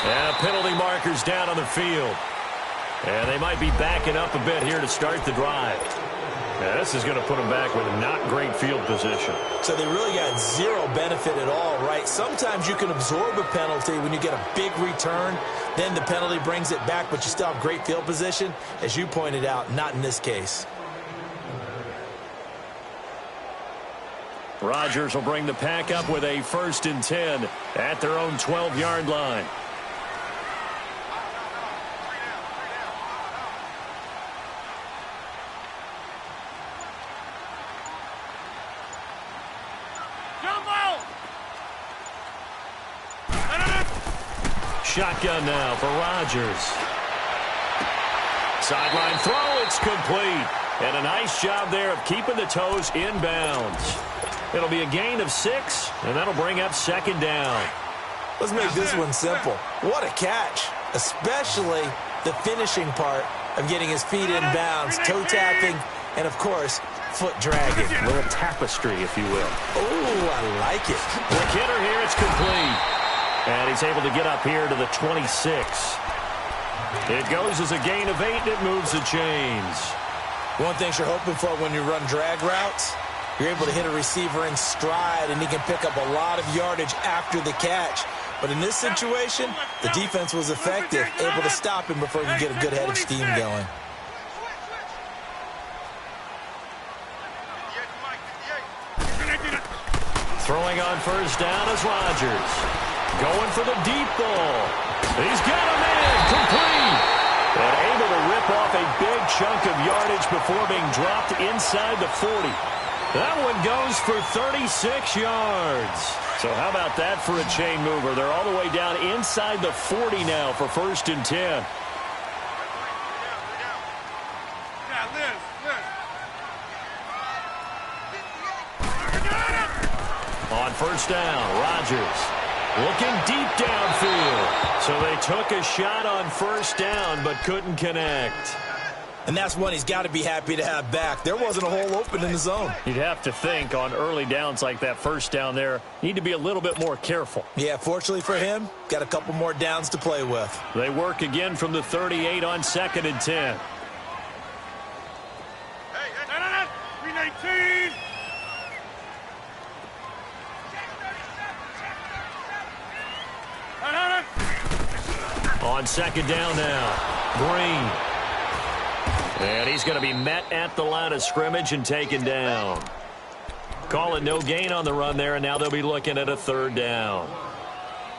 And a penalty marker's down on the field. And they might be backing up a bit here to start the drive. Now, this is going to put them back with not great field position. So they really got zero benefit at all, right? Sometimes you can absorb a penalty when you get a big return. Then the penalty brings it back, but you still have great field position. As you pointed out, not in this case. Rodgers will bring the pack up with a 1st and 10 at their own 12-yard line. Shotgun now for Rodgers. Sideline throw, it's complete. And a nice job there of keeping the toes inbounds. It'll be a gain of 6, and that'll bring up 2nd down. Let's make this one simple. What a catch, especially the finishing part of getting his feet in bounds, toe tapping, and, of course, foot dragging. A little tapestry, if you will. Oh, I like it. Quick hitter here, it's complete. And he's able to get up here to the 26. It goes as a gain of 8, and it moves the chains. One thing you're hoping for when you run drag routes, you're able to hit a receiver in stride, and he can pick up a lot of yardage after the catch. But in this situation, the defense was effective, able to stop him before he could get a good head of steam going. Throwing on 1st down is Rodgers. Going for the deep ball. He's got him in. Complete. And able to rip off a big chunk of yardage before being dropped inside the 40. That one goes for 36 yards. So how about that for a chain mover? They're all the way down inside the 40 now for 1st and 10. On 1st down, Rodgers looking deep downfield. So they took a shot on 1st down but couldn't connect. And that's one he's got to be happy to have back. There wasn't a hole open in the zone. You'd have to think on early downs like that first down there, need to be a little bit more careful. Yeah, fortunately for him, got a couple more downs to play with. They work again from the 38 on 2nd and 10. On 2nd down now, Green. And he's going to be met at the line of scrimmage and taken down. Call it no gain on the run there, and now they'll be looking at a 3rd down.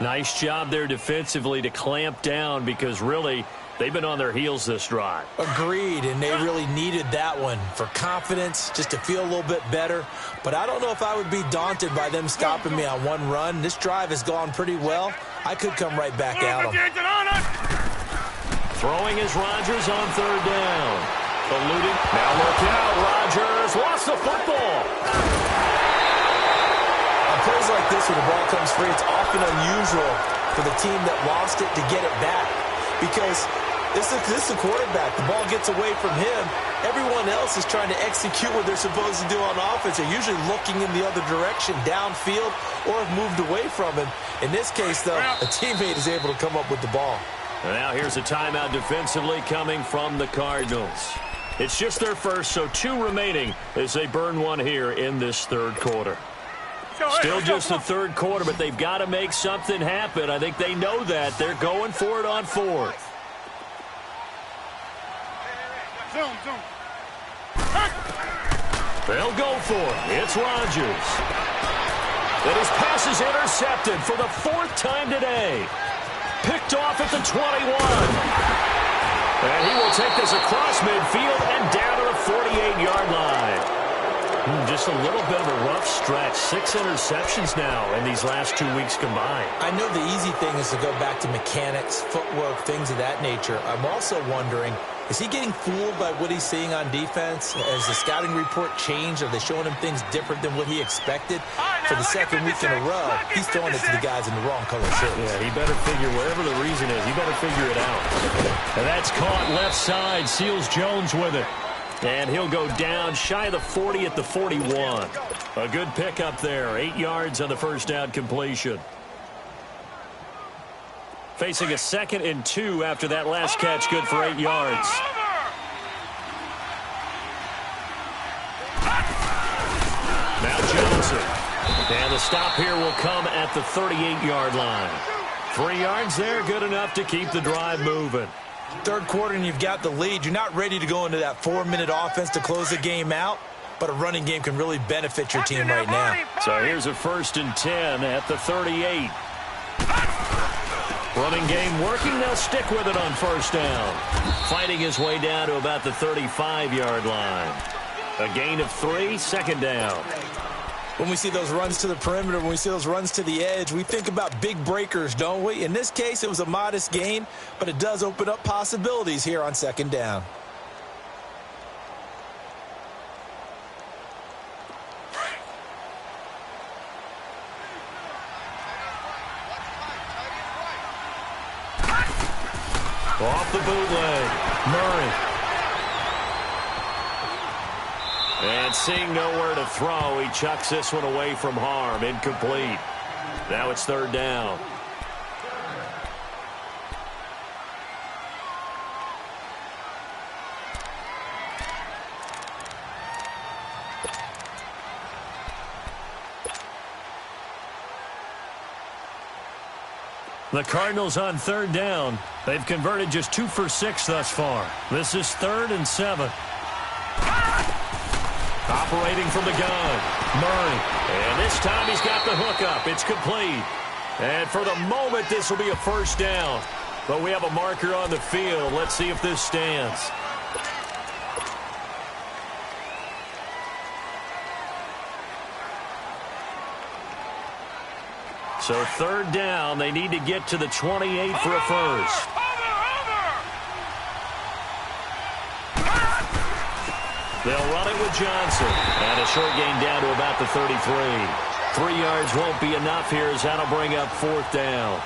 Nice job there defensively to clamp down because really they've been on their heels this drive. Agreed, and they really needed that one for confidence, just to feel a little bit better. But I don't know if I would be daunted by them stopping me on one run. This drive has gone pretty well. I could come right back at them. Throwing is Rodgers on 3rd down. Eluding. Now look out. Rodgers lost the football. On plays like this when the ball comes free, it's often unusual for the team that lost it to get it back. Because this is the quarterback. The ball gets away from him. Everyone else is trying to execute what they're supposed to do on offense. They're usually looking in the other direction, downfield, or have moved away from him. In this case, though, a teammate is able to come up with the ball. And now here's a timeout defensively coming from the Cardinals. It's just their first, so 2 remaining as they burn one here in this 3rd quarter. Still just the 3rd quarter, but they've got to make something happen. I think they know that. They're going for it on 4th. They'll go for it. It's Rodgers. And his pass is intercepted for the 4th time today. Picked off at the 21. And he will take this across midfield and down to the 48-yard line. Just a little bit of a rough stretch. 6 interceptions now in these last 2 weeks combined. I know the easy thing is to go back to mechanics, footwork, things of that nature. I'm also wondering, is he getting fooled by what he's seeing on defense? Has the scouting report changed? Are they showing him things different than what he expected? For the 2nd week in a row, he's throwing it to the guys in the wrong color shirts. Yeah, he better figure, whatever the reason is, he better figure it out. And that's caught left side. Seals Jones with it. And he'll go down shy of the 40 at the 41. A good pickup there. 8 yards on the first down completion. Facing a 2nd and 2 after that last catch. Good for 8 yards. Now Johnson. And the stop here will come at the 38-yard line. 3 yards there. Good enough to keep the drive moving. 3rd quarter and you've got the lead. You're not ready to go into that 4-minute offense to close the game out, but a running game can really benefit your team right now. So here's a 1st and 10 at the 38. Running game working. They'll stick with it on 1st down. Fighting his way down to about the 35-yard line. A gain of 3, 2nd down. When we see those runs to the perimeter, when we see those runs to the edge, we think about big breakers, don't we? In this case, it was a modest gain, but it does open up possibilities here on 2nd down. Off the bootleg, Murray. And seeing nowhere to throw, he chucks this one away from harm. Incomplete. Now it's 3rd down. The Cardinals on 3rd down. They've converted just 2 for 6 thus far. This is 3rd and 7. Operating from the gun, Murray. And this time he's got the hookup. It's complete. And for the moment, this will be a 1st down. But we have a marker on the field. Let's see if this stands. So 3rd down. They need to get to the 28 for a 1st. They'll run it with Johnson. And a short gain down to about the 33. 3 yards won't be enough here as that'll bring up 4th down.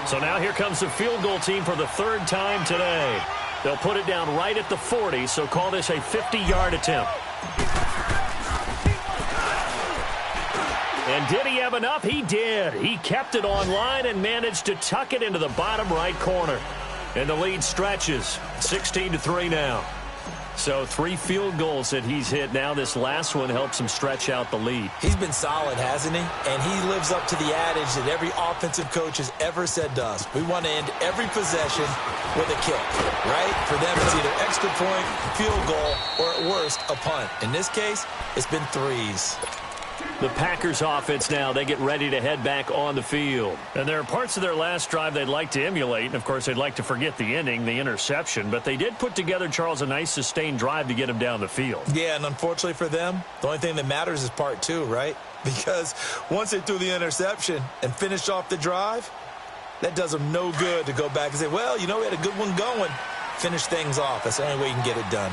So now here comes the field goal team for the 3rd time today. They'll put it down right at the 40, so call this a 50-yard attempt. And did he have enough? He did. He kept it online and managed to tuck it into the bottom right corner. And the lead stretches 16-3 now. So 3 field goals that he's hit now. This last one helps him stretch out the lead. He's been solid, hasn't he? And he lives up to the adage that every offensive coach has ever said to us. We want to end every possession with a kick, right? For them, it's either extra point, field goal, or at worst, a punt. In this case, it's been 3s. The Packers offense now, they get ready to head back on the field. And there are parts of their last drive they'd like to emulate. And, of course, they'd like to forget the ending, the interception. But they did put together, Charles, a nice sustained drive to get him down the field. Yeah, and unfortunately for them, the only thing that matters is part 2, right? Because once they threw the interception and finished off the drive, that does them no good to go back and say, well, you know, we had a good one going. Finish things off. That's the only way you can get it done.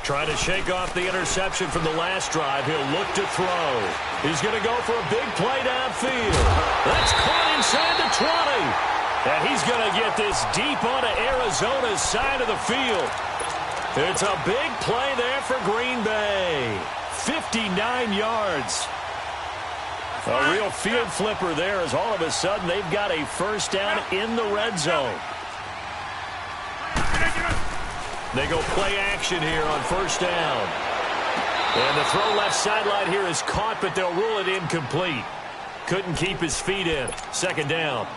Trying to shake off the interception from the last drive. He'll look to throw. He's going to go for a big play downfield. That's caught inside the 20. And he's going to get this deep onto Arizona's side of the field. It's a big play there for Green Bay. 59 yards. A real field flipper there as all of a sudden they've got a first down in the red zone. They go play action here on first down. And the throw left sideline here is caught, but they'll rule it incomplete. Couldn't keep his feet in. Second down.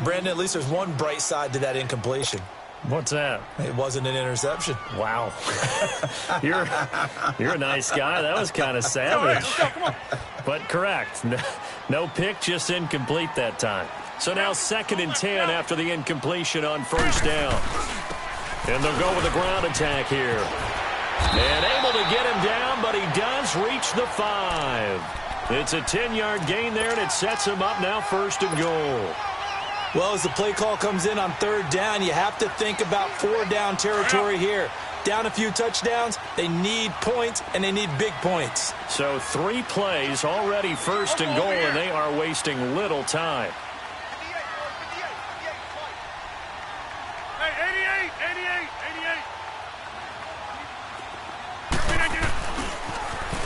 Brandon, at least there's one bright side to that incompletion. What's that? It wasn't an interception. Wow. You're a nice guy. That was kind of savage. Come on. But correct. No pick, just incomplete that time. So now 2nd and 10 after the incompletion on first down. And they'll go with a ground attack here. And able to get him down, but he does reach the 5. It's a 10-yard gain there, and it sets him up now 1st and goal. Well, as the play call comes in on 3rd down, you have to think about 4-down territory here. Down a few touchdowns, they need points, and they need big points. So 3 plays already 1st and goal, and they are wasting little time.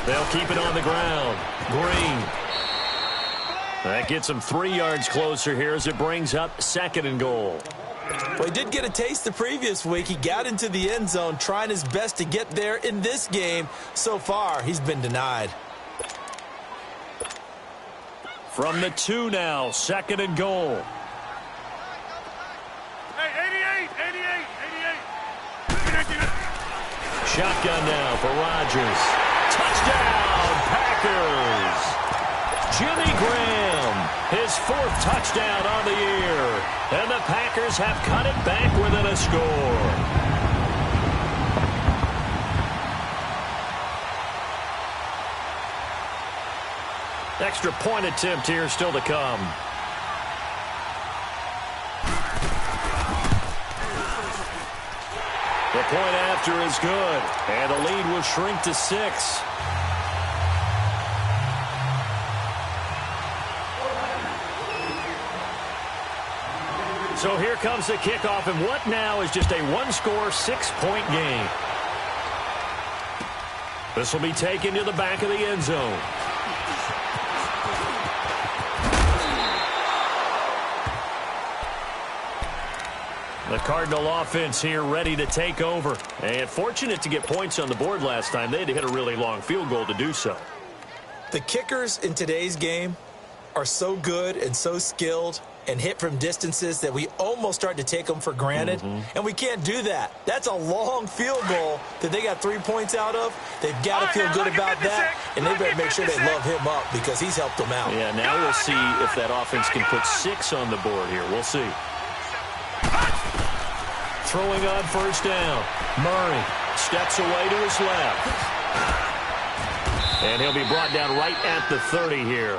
They'll keep it on the ground. Green. That gets him 3 yards closer here as it brings up 2nd and goal. Well, he did get a taste the previous week. He got into the end zone trying his best to get there in this game. So far, he's been denied. From the 2 now, 2nd and goal. Shotgun now for Rodgers. Touchdown, Packers. Jimmy Graham, his 4th touchdown on the year. And the Packers have cut it back within a score. Extra point attempt here still to come. The point after is good, and the lead will shrink to 6. So here comes the kickoff, and what now is just a 1-score, 6-point game. This will be taken to the back of the end zone. The Cardinal offense here ready to take over. And fortunate to get points on the board last time. They had to hit a really long field goal to do so. The kickers in today's game are so good and so skilled and hit from distances that we almost start to take them for granted. And we can't do that. That's a long field goal that they got 3 points out of. They've got to feel good about that, and they better make sure they love him up because he's helped them out. Yeah, now we'll see if that offense can put 6 on the board here. We'll see. Throwing on first down. Murray steps away to his left. And he'll be brought down right at the 30 here.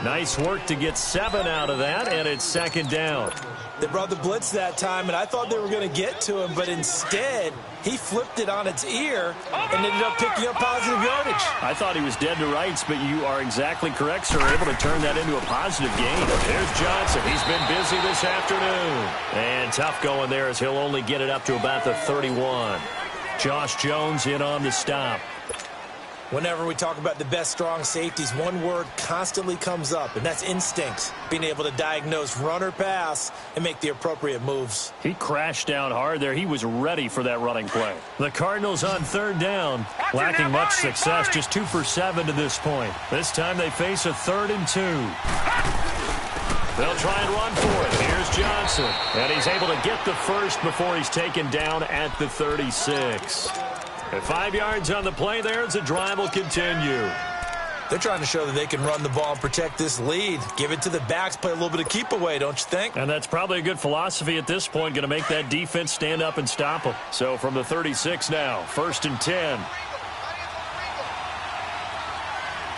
Nice work to get 7 out of that, and it's second down. They brought the blitz that time, and I thought they were going to get to him, but instead, he flipped it on its ear and ended up picking up positive yardage. I thought he was dead to rights, but you are exactly correct, sir. Able to turn that into a positive gain. There's Johnson. He's been busy this afternoon. And tough going there as he'll only get it up to about the 31. Josh Jones in on the stop. Whenever we talk about the best strong safeties, one word constantly comes up, and that's instincts. Being able to diagnose run or pass and make the appropriate moves. He crashed down hard there. He was ready for that running play. The Cardinals on third down, lacking much success, just 2 for 7 to this point. This time they face a 3rd and 2. They'll try and run for it. Here's Johnson, and he's able to get the first before he's taken down at the 36. At 5 yards on the play there as the drive will continue. They're trying to show that they can run the ball and protect this lead. Give it to the backs, play a little bit of keep away, don't you think? And that's probably a good philosophy at this point, going to make that defense stand up and stop them. So from the 36 now, 1st and 10.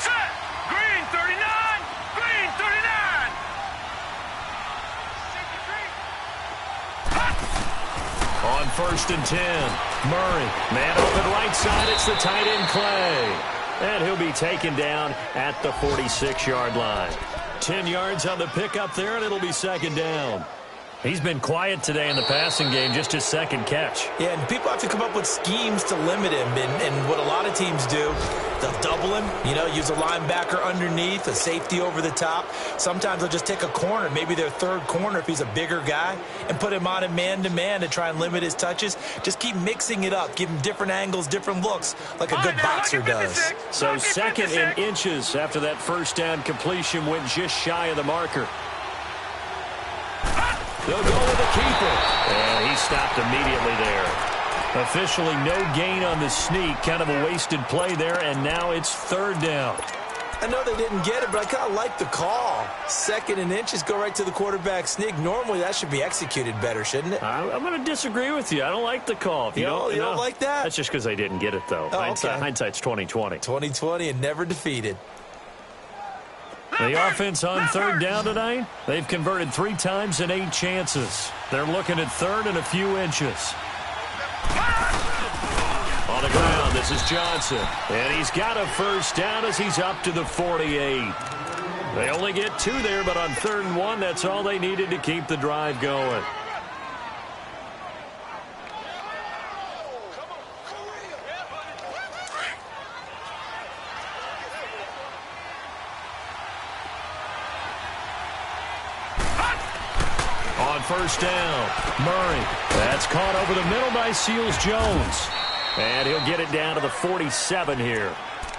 Set! Green 39! Green 39! On 1st and 10. Murray, man open right side, it's the tight end Clay. And he'll be taken down at the 46-yard line. 10 yards on the pickup there, and it'll be second down. He's been quiet today in the passing game, just his second catch. Yeah, and people have to come up with schemes to limit him. And what a lot of teams do, they'll double him, use a linebacker underneath, a safety over the top. Sometimes they'll just take a corner, maybe their 3rd corner if he's a bigger guy, and put him on a man-to-man to try and limit his touches. Just keep mixing it up, give him different angles, different looks, like a good boxer does. So 2nd and inches after that first down completion went just shy of the marker. They'll go with the keeper. And he stopped immediately there. Officially no gain on the sneak. Kind of a wasted play there, and now it's 3rd down. I know they didn't get it, but I kind of like the call. 2nd and inches, go right to the quarterback sneak. Normally that should be executed better, shouldn't it? I'm going to disagree with you. I don't like the call. You don't like that? That's just because they didn't get it, though. Oh, okay. Hindsight's 20/20. 20/20 and never defeated. The offense on 3rd down tonight, they've converted 3 times in 8 chances. They're looking at 3rd and a few inches. On the ground, this is Johnson. And he's got a first down as he's up to the 48. They only get 2 there, but on 3rd and 1, that's all they needed to keep the drive going. On 1st down, Murray. That's caught over the middle by Seals-Jones. And he'll get it down to the 47 here.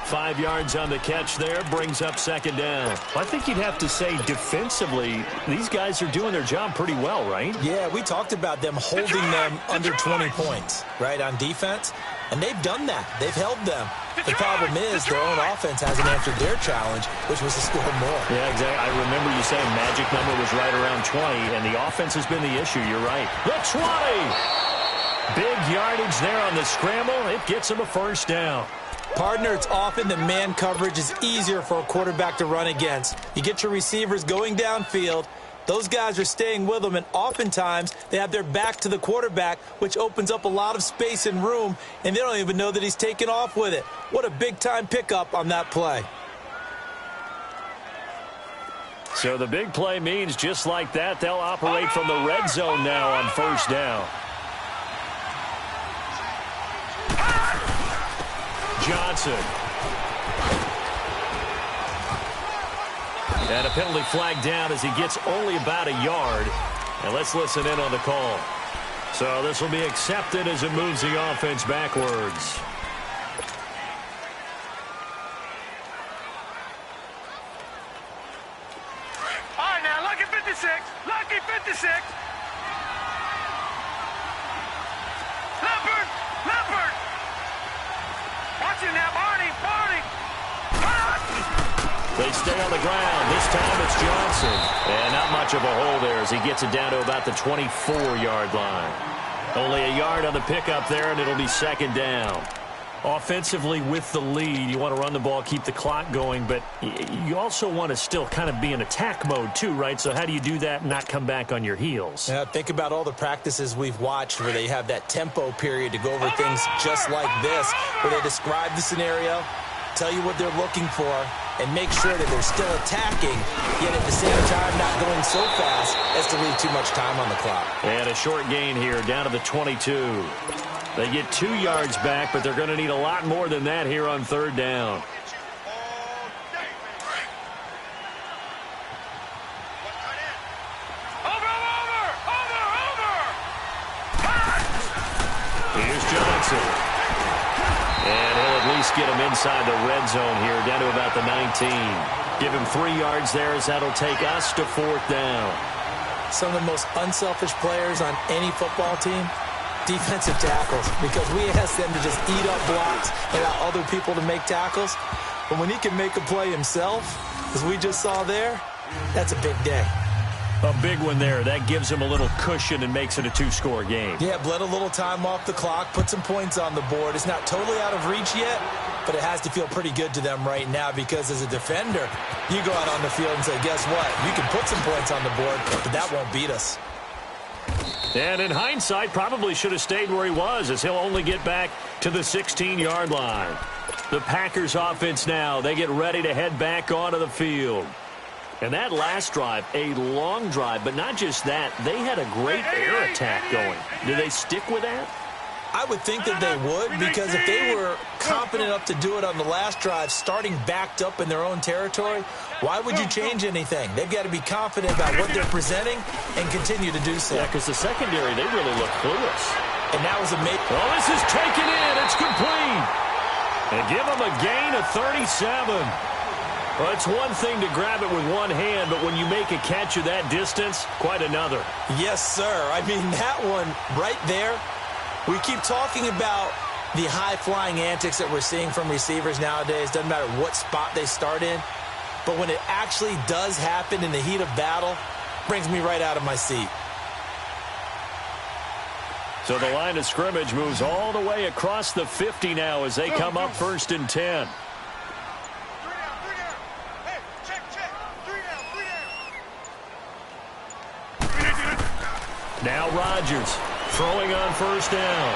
5 yards on the catch there, brings up 2nd down. I think you'd have to say defensively, these guys are doing their job pretty well, right? Yeah, we talked about them holding them under 20 points, right, on defense. And they've done that. They've held them. The problem is their own offense hasn't answered their challenge, which was to score more. Yeah, exactly. I remember you saying magic number was right around 20, and the offense has been the issue. You're right. The 20! Big yardage there on the scramble. It gets him a first down. Partner, it's often that man coverage is easier for a quarterback to run against. You get your receivers going downfield. Those guys are staying with them, and oftentimes they have their back to the quarterback, which opens up a lot of space and room, and they don't even know that he's taken off with it. What a big-time pickup on that play. So the big play means just like that, they'll operate from the red zone now on 1st down. Johnson. And a penalty flag down as he gets only about a yard. And let's listen in on the call. So this will be accepted as it moves the offense backwards. All right, now, lucky 56. Lucky 56. Leopard. Leopard. Watch it now, Barney. Barney. They stay on the ground. This time it's Johnson. And not much of a hole there as he gets it down to about the 24-yard line. Only a yard on the pickup there, and it'll be 2nd down. Offensively with the lead, you want to run the ball, keep the clock going, but you also want to still kind of be in attack mode too, right? So how do you do that and not come back on your heels? Yeah, think about all the practices we've watched where they have that tempo period to go over things just like this, where they describe the scenario, tell you what they're looking for, and make sure that they're still attacking, yet at the same time not going so fast as to leave too much time on the clock. And a short gain here, down to the 22. They get 2 yards back, but they're going to need a lot more than that here on third down. Here's Johnson. And he'll at least get him inside the red zone here, down to about the 19. Give him 3 yards there as that'll take us to fourth down. Some of the most unselfish players on any football team, defensive tackles, because we ask them to just eat up blocks and allow other people to make tackles. But when he can make a play himself, as we just saw there, that's a big day. A big one there. That gives him a little cushion and makes it a 2-score game. Yeah, bled a little time off the clock, put some points on the board. It's not totally out of reach yet, but it has to feel pretty good to them right now because as a defender, you go out on the field and say, guess what? You can put some points on the board, but that won't beat us. And in hindsight, probably should have stayed where he was as he'll only get back to the 16-yard line. The Packers offense now, they get ready to head back onto the field. And that last drive, a long drive, but not just that, they had a great air attack going. Do they stick with that? I would think that they would, because if they were confident enough to do it on the last drive, starting backed up in their own territory, why would you change anything? They've got to be confident about what they're presenting and continue to do so. Yeah, because the secondary, they really look clueless. And that was a make. Oh, this is taken in. It's complete. And give them a gain of 37. Well, it's one thing to grab it with one hand, but when you make a catch of that distance, quite another. Yes, sir. I mean, that one right there. We keep talking about the high-flying antics that we're seeing from receivers nowadays. Doesn't matter what spot they start in. But when it actually does happen in the heat of battle, brings me right out of my seat. So the line of scrimmage moves all the way across the 50 now as they come up 1st and 10. Now Rodgers throwing on 1st down.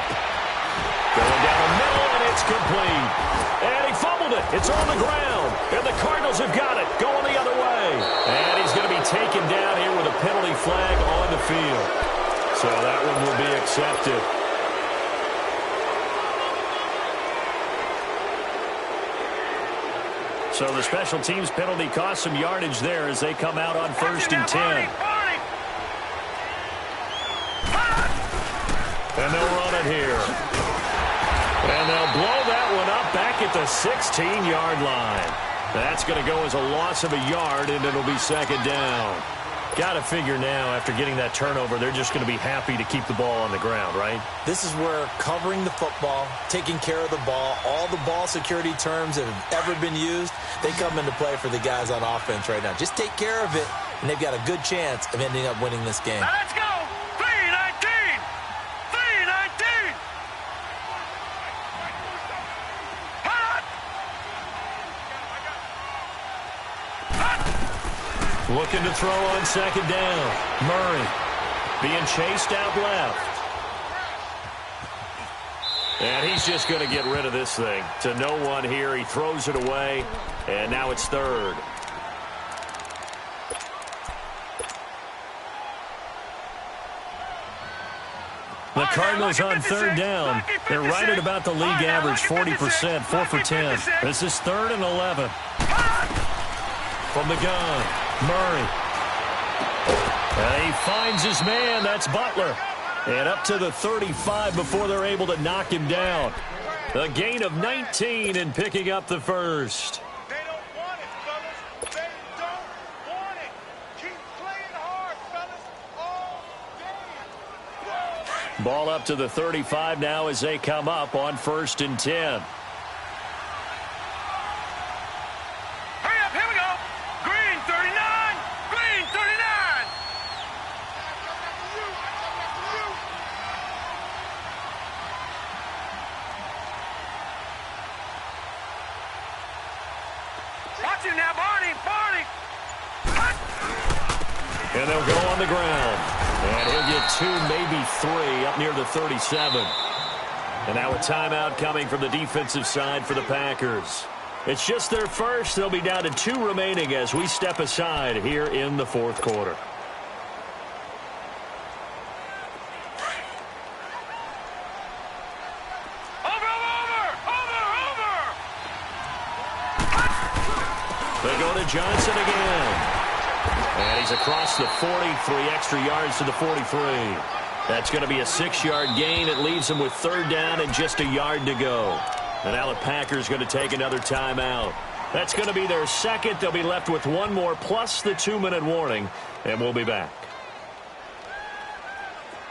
Going down the middle, and it's complete. And he fumbled it. It's on the ground. And the Cardinals have got it. Going the other way. And he's going to be taken down here with a penalty flag on the field. So that one will be accepted. So the special teams penalty cost some yardage there as they come out on 1st and 10. And they'll run it here. And they'll blow that one up back at the 16-yard line. That's going to go as a loss of a yard, and it'll be 2nd down. Got to figure now, after getting that turnover, they're just going to be happy to keep the ball on the ground, right? This is where covering the football, taking care of the ball, all the ball security terms that have ever been used, they come into play for the guys on offense right now. Just take care of it, and they've got a good chance of ending up winning this game. Now let's go! 3-19! 3-19! Looking to throw on 2nd down. Murray being chased out left. And he's just going to get rid of this thing. To no one here. He throws it away. And now it's 3rd. The Cardinals on 3rd down. They're right at about the league average, 40%, 4 for 10. This is 3rd and 11. From the gun, Murray. And he finds his man. That's Butler. And up to the 35 before they're able to knock him down. A gain of 19 and picking up the 1st. They don't want it, fellas. They don't want it. Keep playing hard, fellas, all day. Ball up to the 35 now as they come up on 1st and 10. Hurry up, here we go. Green 39, green 39. And they'll go on the ground. And he'll get 2, maybe 3, up near the 37. And now a timeout coming from the defensive side for the Packers. It's just their first. They'll be down to 2 remaining as we step aside here in the fourth quarter. They go to Johnson again. And he's across the 40, 3 extra yards to the 43. That's going to be a 6-yard gain. It leaves them with 3rd down and just a yard to go. And now the Packers going to take another timeout. That's going to be their second. They'll be left with 1 more plus the 2-minute warning, and we'll be back.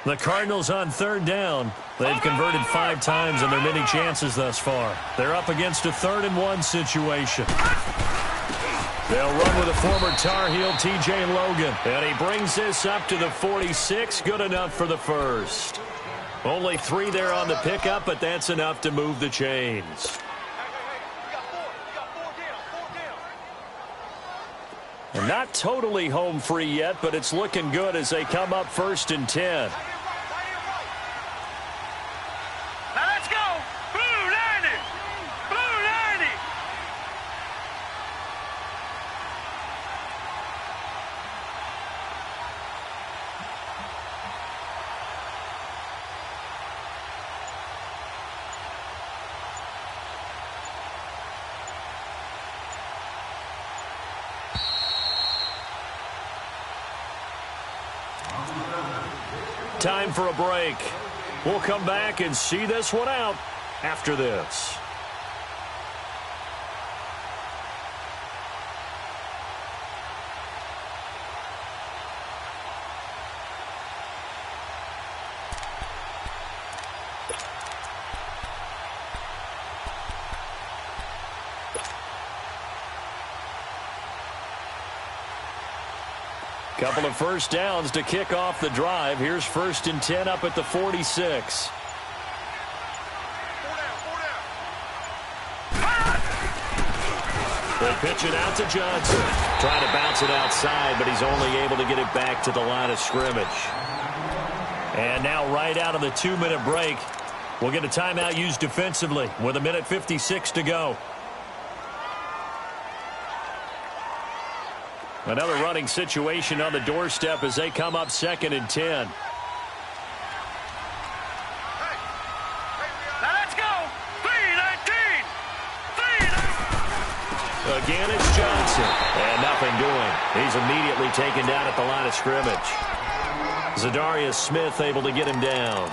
The Cardinals on 3rd down. They've converted 5 times in their many chances thus far. They're up against a 3rd and 1 situation. They'll run with a former Tar Heel, T.J. Logan. And he brings this up to the 46. Good enough for the first. Only 3 there on the pickup, but that's enough to move the chains. And not totally home free yet, but it's looking good as they come up 1st and 10. Now let's go. Blue 90. Blue 90. Time for a break. We'll come back and see this one out after this. Couple of first downs to kick off the drive. Here's 1st and 10 up at the 46. They pitch it out to Johnson. Trying to bounce it outside, but he's only able to get it back to the line of scrimmage. And now right out of the 2-minute break, we'll get a timeout used defensively with 1:56 to go. Another running situation on the doorstep as they come up 2nd and 10. Now let's go. 3-19. Again, it's Johnson. And nothing doing. He's immediately taken down at the line of scrimmage. Zadarius Smith able to get him down.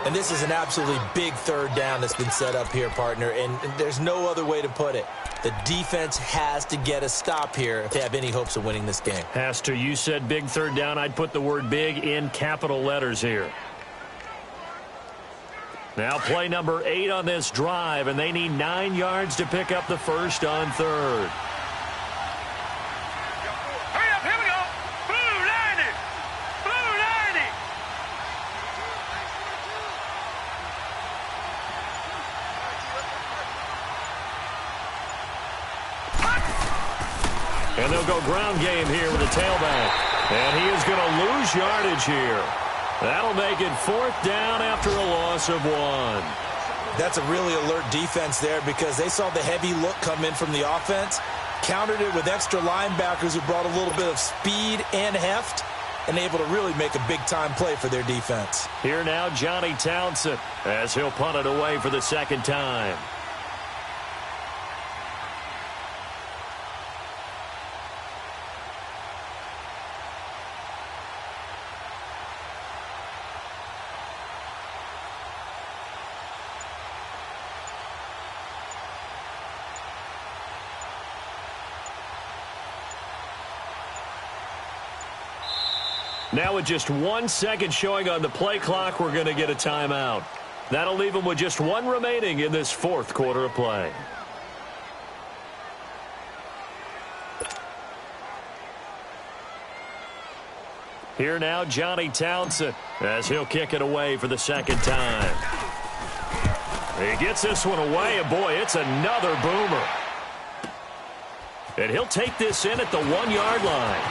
And this is an absolutely big 3rd down that's been set up here, partner, and there's no other way to put it. The defense has to get a stop here if they have any hopes of winning this game. Has to. You said big 3rd down. I'd put the word big in capital letters here. Now play number 8 on this drive, and they need 9 yards to pick up the first on 3rd. Hurry up, here we go. Blue 90. Blue 90. And they'll go ground game here with the tailback. And he is going to lose yardage here. That'll make it 4th down after a loss of 1. That's a really alert defense there because they saw the heavy look come in from the offense, countered it with extra linebackers who brought a little bit of speed and heft, and able to really make a big-time play for their defense. Here now, Johnny Townsend, as he'll punt it away for the 2nd time. Now with just 1 second showing on the play clock, we're going to get a timeout. That'll leave them with just 1 remaining in this 4th quarter of play. Here now, Johnny Townsend, as he'll kick it away for the 2nd time. He gets this one away, and boy, it's another boomer. And he'll take this in at the 1-yard line.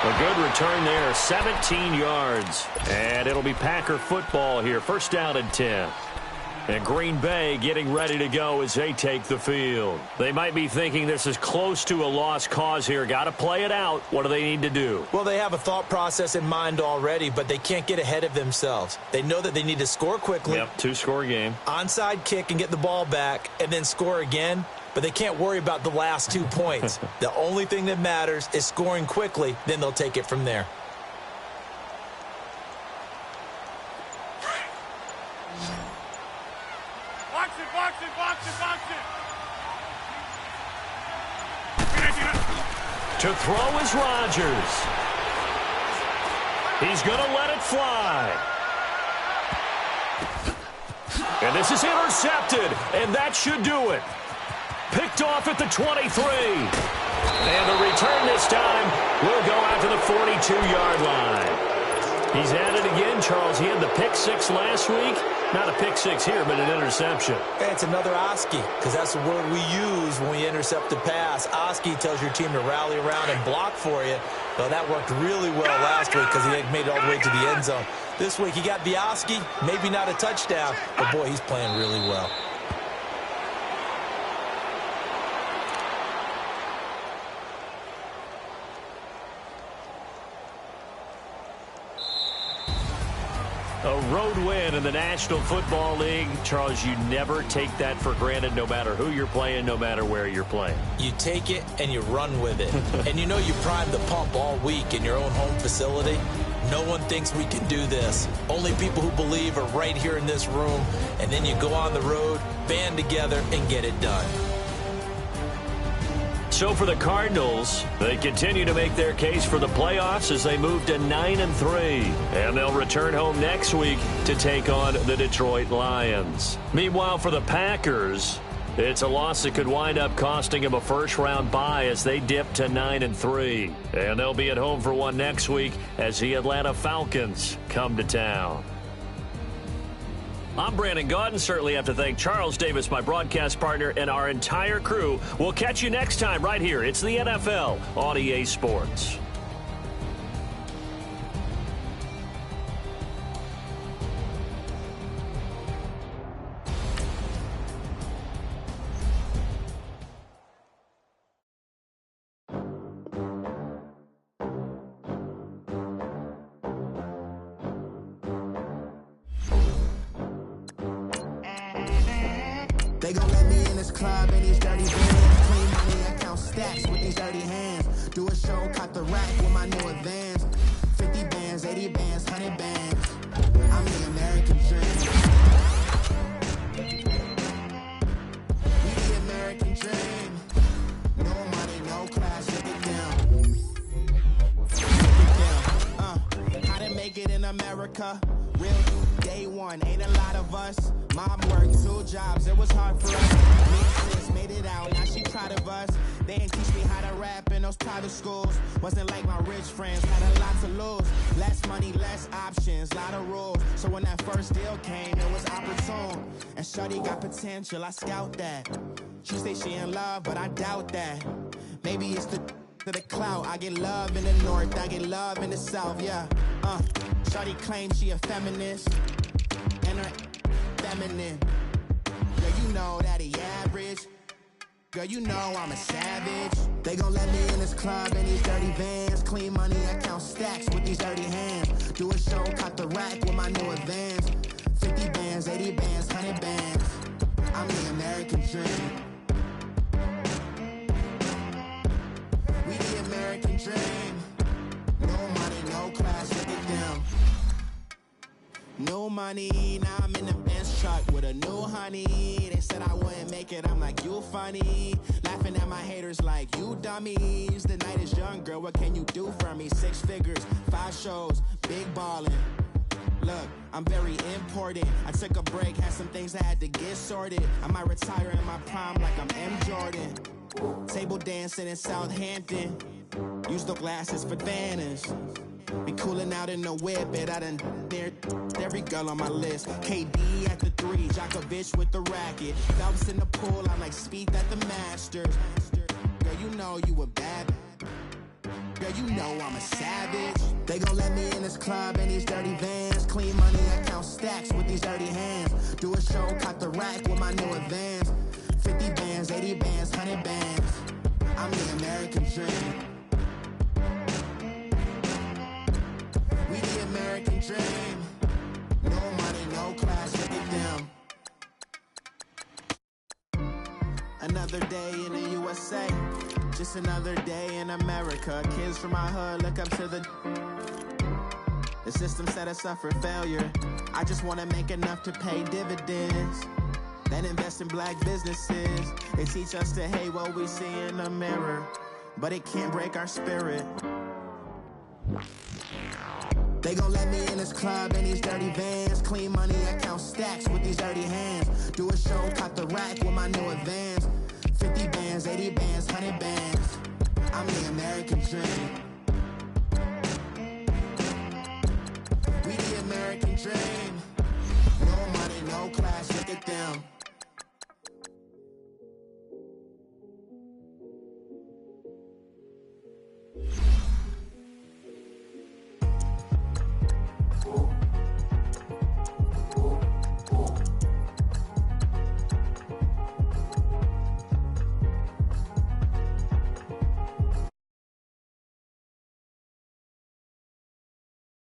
A good return there, 17 yards. And it'll be Packer football here, first down and 10. And Green Bay getting ready to go as they take the field. They might be thinking this is close to a lost cause here. Got to play it out. What do they need to do? Well, they have a thought process in mind already, but they can't get ahead of themselves. They know that they need to score quickly. Yep, two-score game. Onside kick and get the ball back and then score again. But they can't worry about the last 2 points. The only thing that matters is scoring quickly. Then they'll take it from there. To throw is Rodgers. He's going to let it fly. And this is intercepted, and that should do it. Picked off at the 23. And the return this time will go out to the 42-yard line. He's at it again, Charles. He had the pick six last week. Not a pick six here, but an interception. Hey, it's another Oski, because that's the word we use when we intercept a pass. Oski tells your team to rally around and block for you. Well, that worked really well last week because he had made it all the way to the end zone. This week he got the Oski, maybe not a touchdown, but boy, he's playing really well. A road win in the National Football League. Charles, you never take that for granted no matter who you're playing, no matter where you're playing. You take it and you run with it. And you know you primed the pump all week in your own home facility. No one thinks we can do this. Only people who believe are right here in this room. And then you go on the road, band together, and get it done. So for the Cardinals, they continue to make their case for the playoffs as they move to 9-3. And they'll return home next week to take on the Detroit Lions. Meanwhile, for the Packers, it's a loss that could wind up costing them a first-round bye as they dip to 9-3. And they'll be at home for one next week as the Atlanta Falcons come to town. I'm Brandon Gaudin. Certainly have to thank Charles Davis, my broadcast partner, and our entire crew. We'll catch you next time right here. It's the NFL on EA Sports. They gon' let me in this club in these dirty vans. Clean money, I count stacks with these dirty hands. Do a show, caught the rack with my new advance. 50 bands, 80 bands, 100 bands. I'm the American dream. We the American dream. No money, no class, look it down. Look it down. How to make it in America? Real day one, ain't a lot of us. Mom worked 2 jobs, it was hard for us. Me and sis made it out, now she proud of us. They ain't teach me how to rap in those private schools. Wasn't like my rich friends, had a lot to lose. Less money, less options, lot of rules. So when that first deal came, it was opportune. And shorty got potential, I scout that. She say she in love, but I doubt that. Maybe it's the clout. I get love in the north, I get love in the south, yeah. Shorty claims she a feminist. And her feminine. Girl, you know that he average. Girl, you know I'm a savage. They gon' let me in this club in these dirty vans. Clean money, I count stacks with these dirty hands. Do a show, caught the rack with my new advance. 50 bands, 80 bands, 100 bands. I'm the American dream. We the American dream. No money, no class, look it down. No money, now I'm in the Benz truck with a new honey. They said I wouldn't make it, I'm like, you funny. Laughing at my haters like, you dummies. The night is young, girl, what can you do for me? 6 figures, 5 shows, big ballin'. Look, I'm very important. I took a break, had some things I had to get sorted. I might retire in my prime like I'm M. Jordan. Table dancing in Southampton. Use the glasses for Vannas. Be cooling out in the whip, it I done there every girl on my list. KD at the 3, Djokovic with the racket. Phelps in the pool, I'm like Speed at the Masters. Girl, you know you a bad. Girl, girl, you know I'm a savage. They gon' let me in this club in these dirty vans. Clean money, I count stacks with these dirty hands. Do a show, caught the rack with my new advance. 50 bands, 80 bands, 100 bands. I'm the American dream. We the American dream. No money, no class, look at them. Another day in the USA, just another day in America. Kids from my hood look up to the system set us up for failure. I just wanna make enough to pay dividends, then invest in black businesses. They teach us to hate what we see in the mirror, but it can't break our spirit. They gon' let me in this club in these dirty vans. Clean money, I count stacks with these dirty hands. Do a show, caught the rack with my new advance. 50 bands, 80 bands, 100 bands.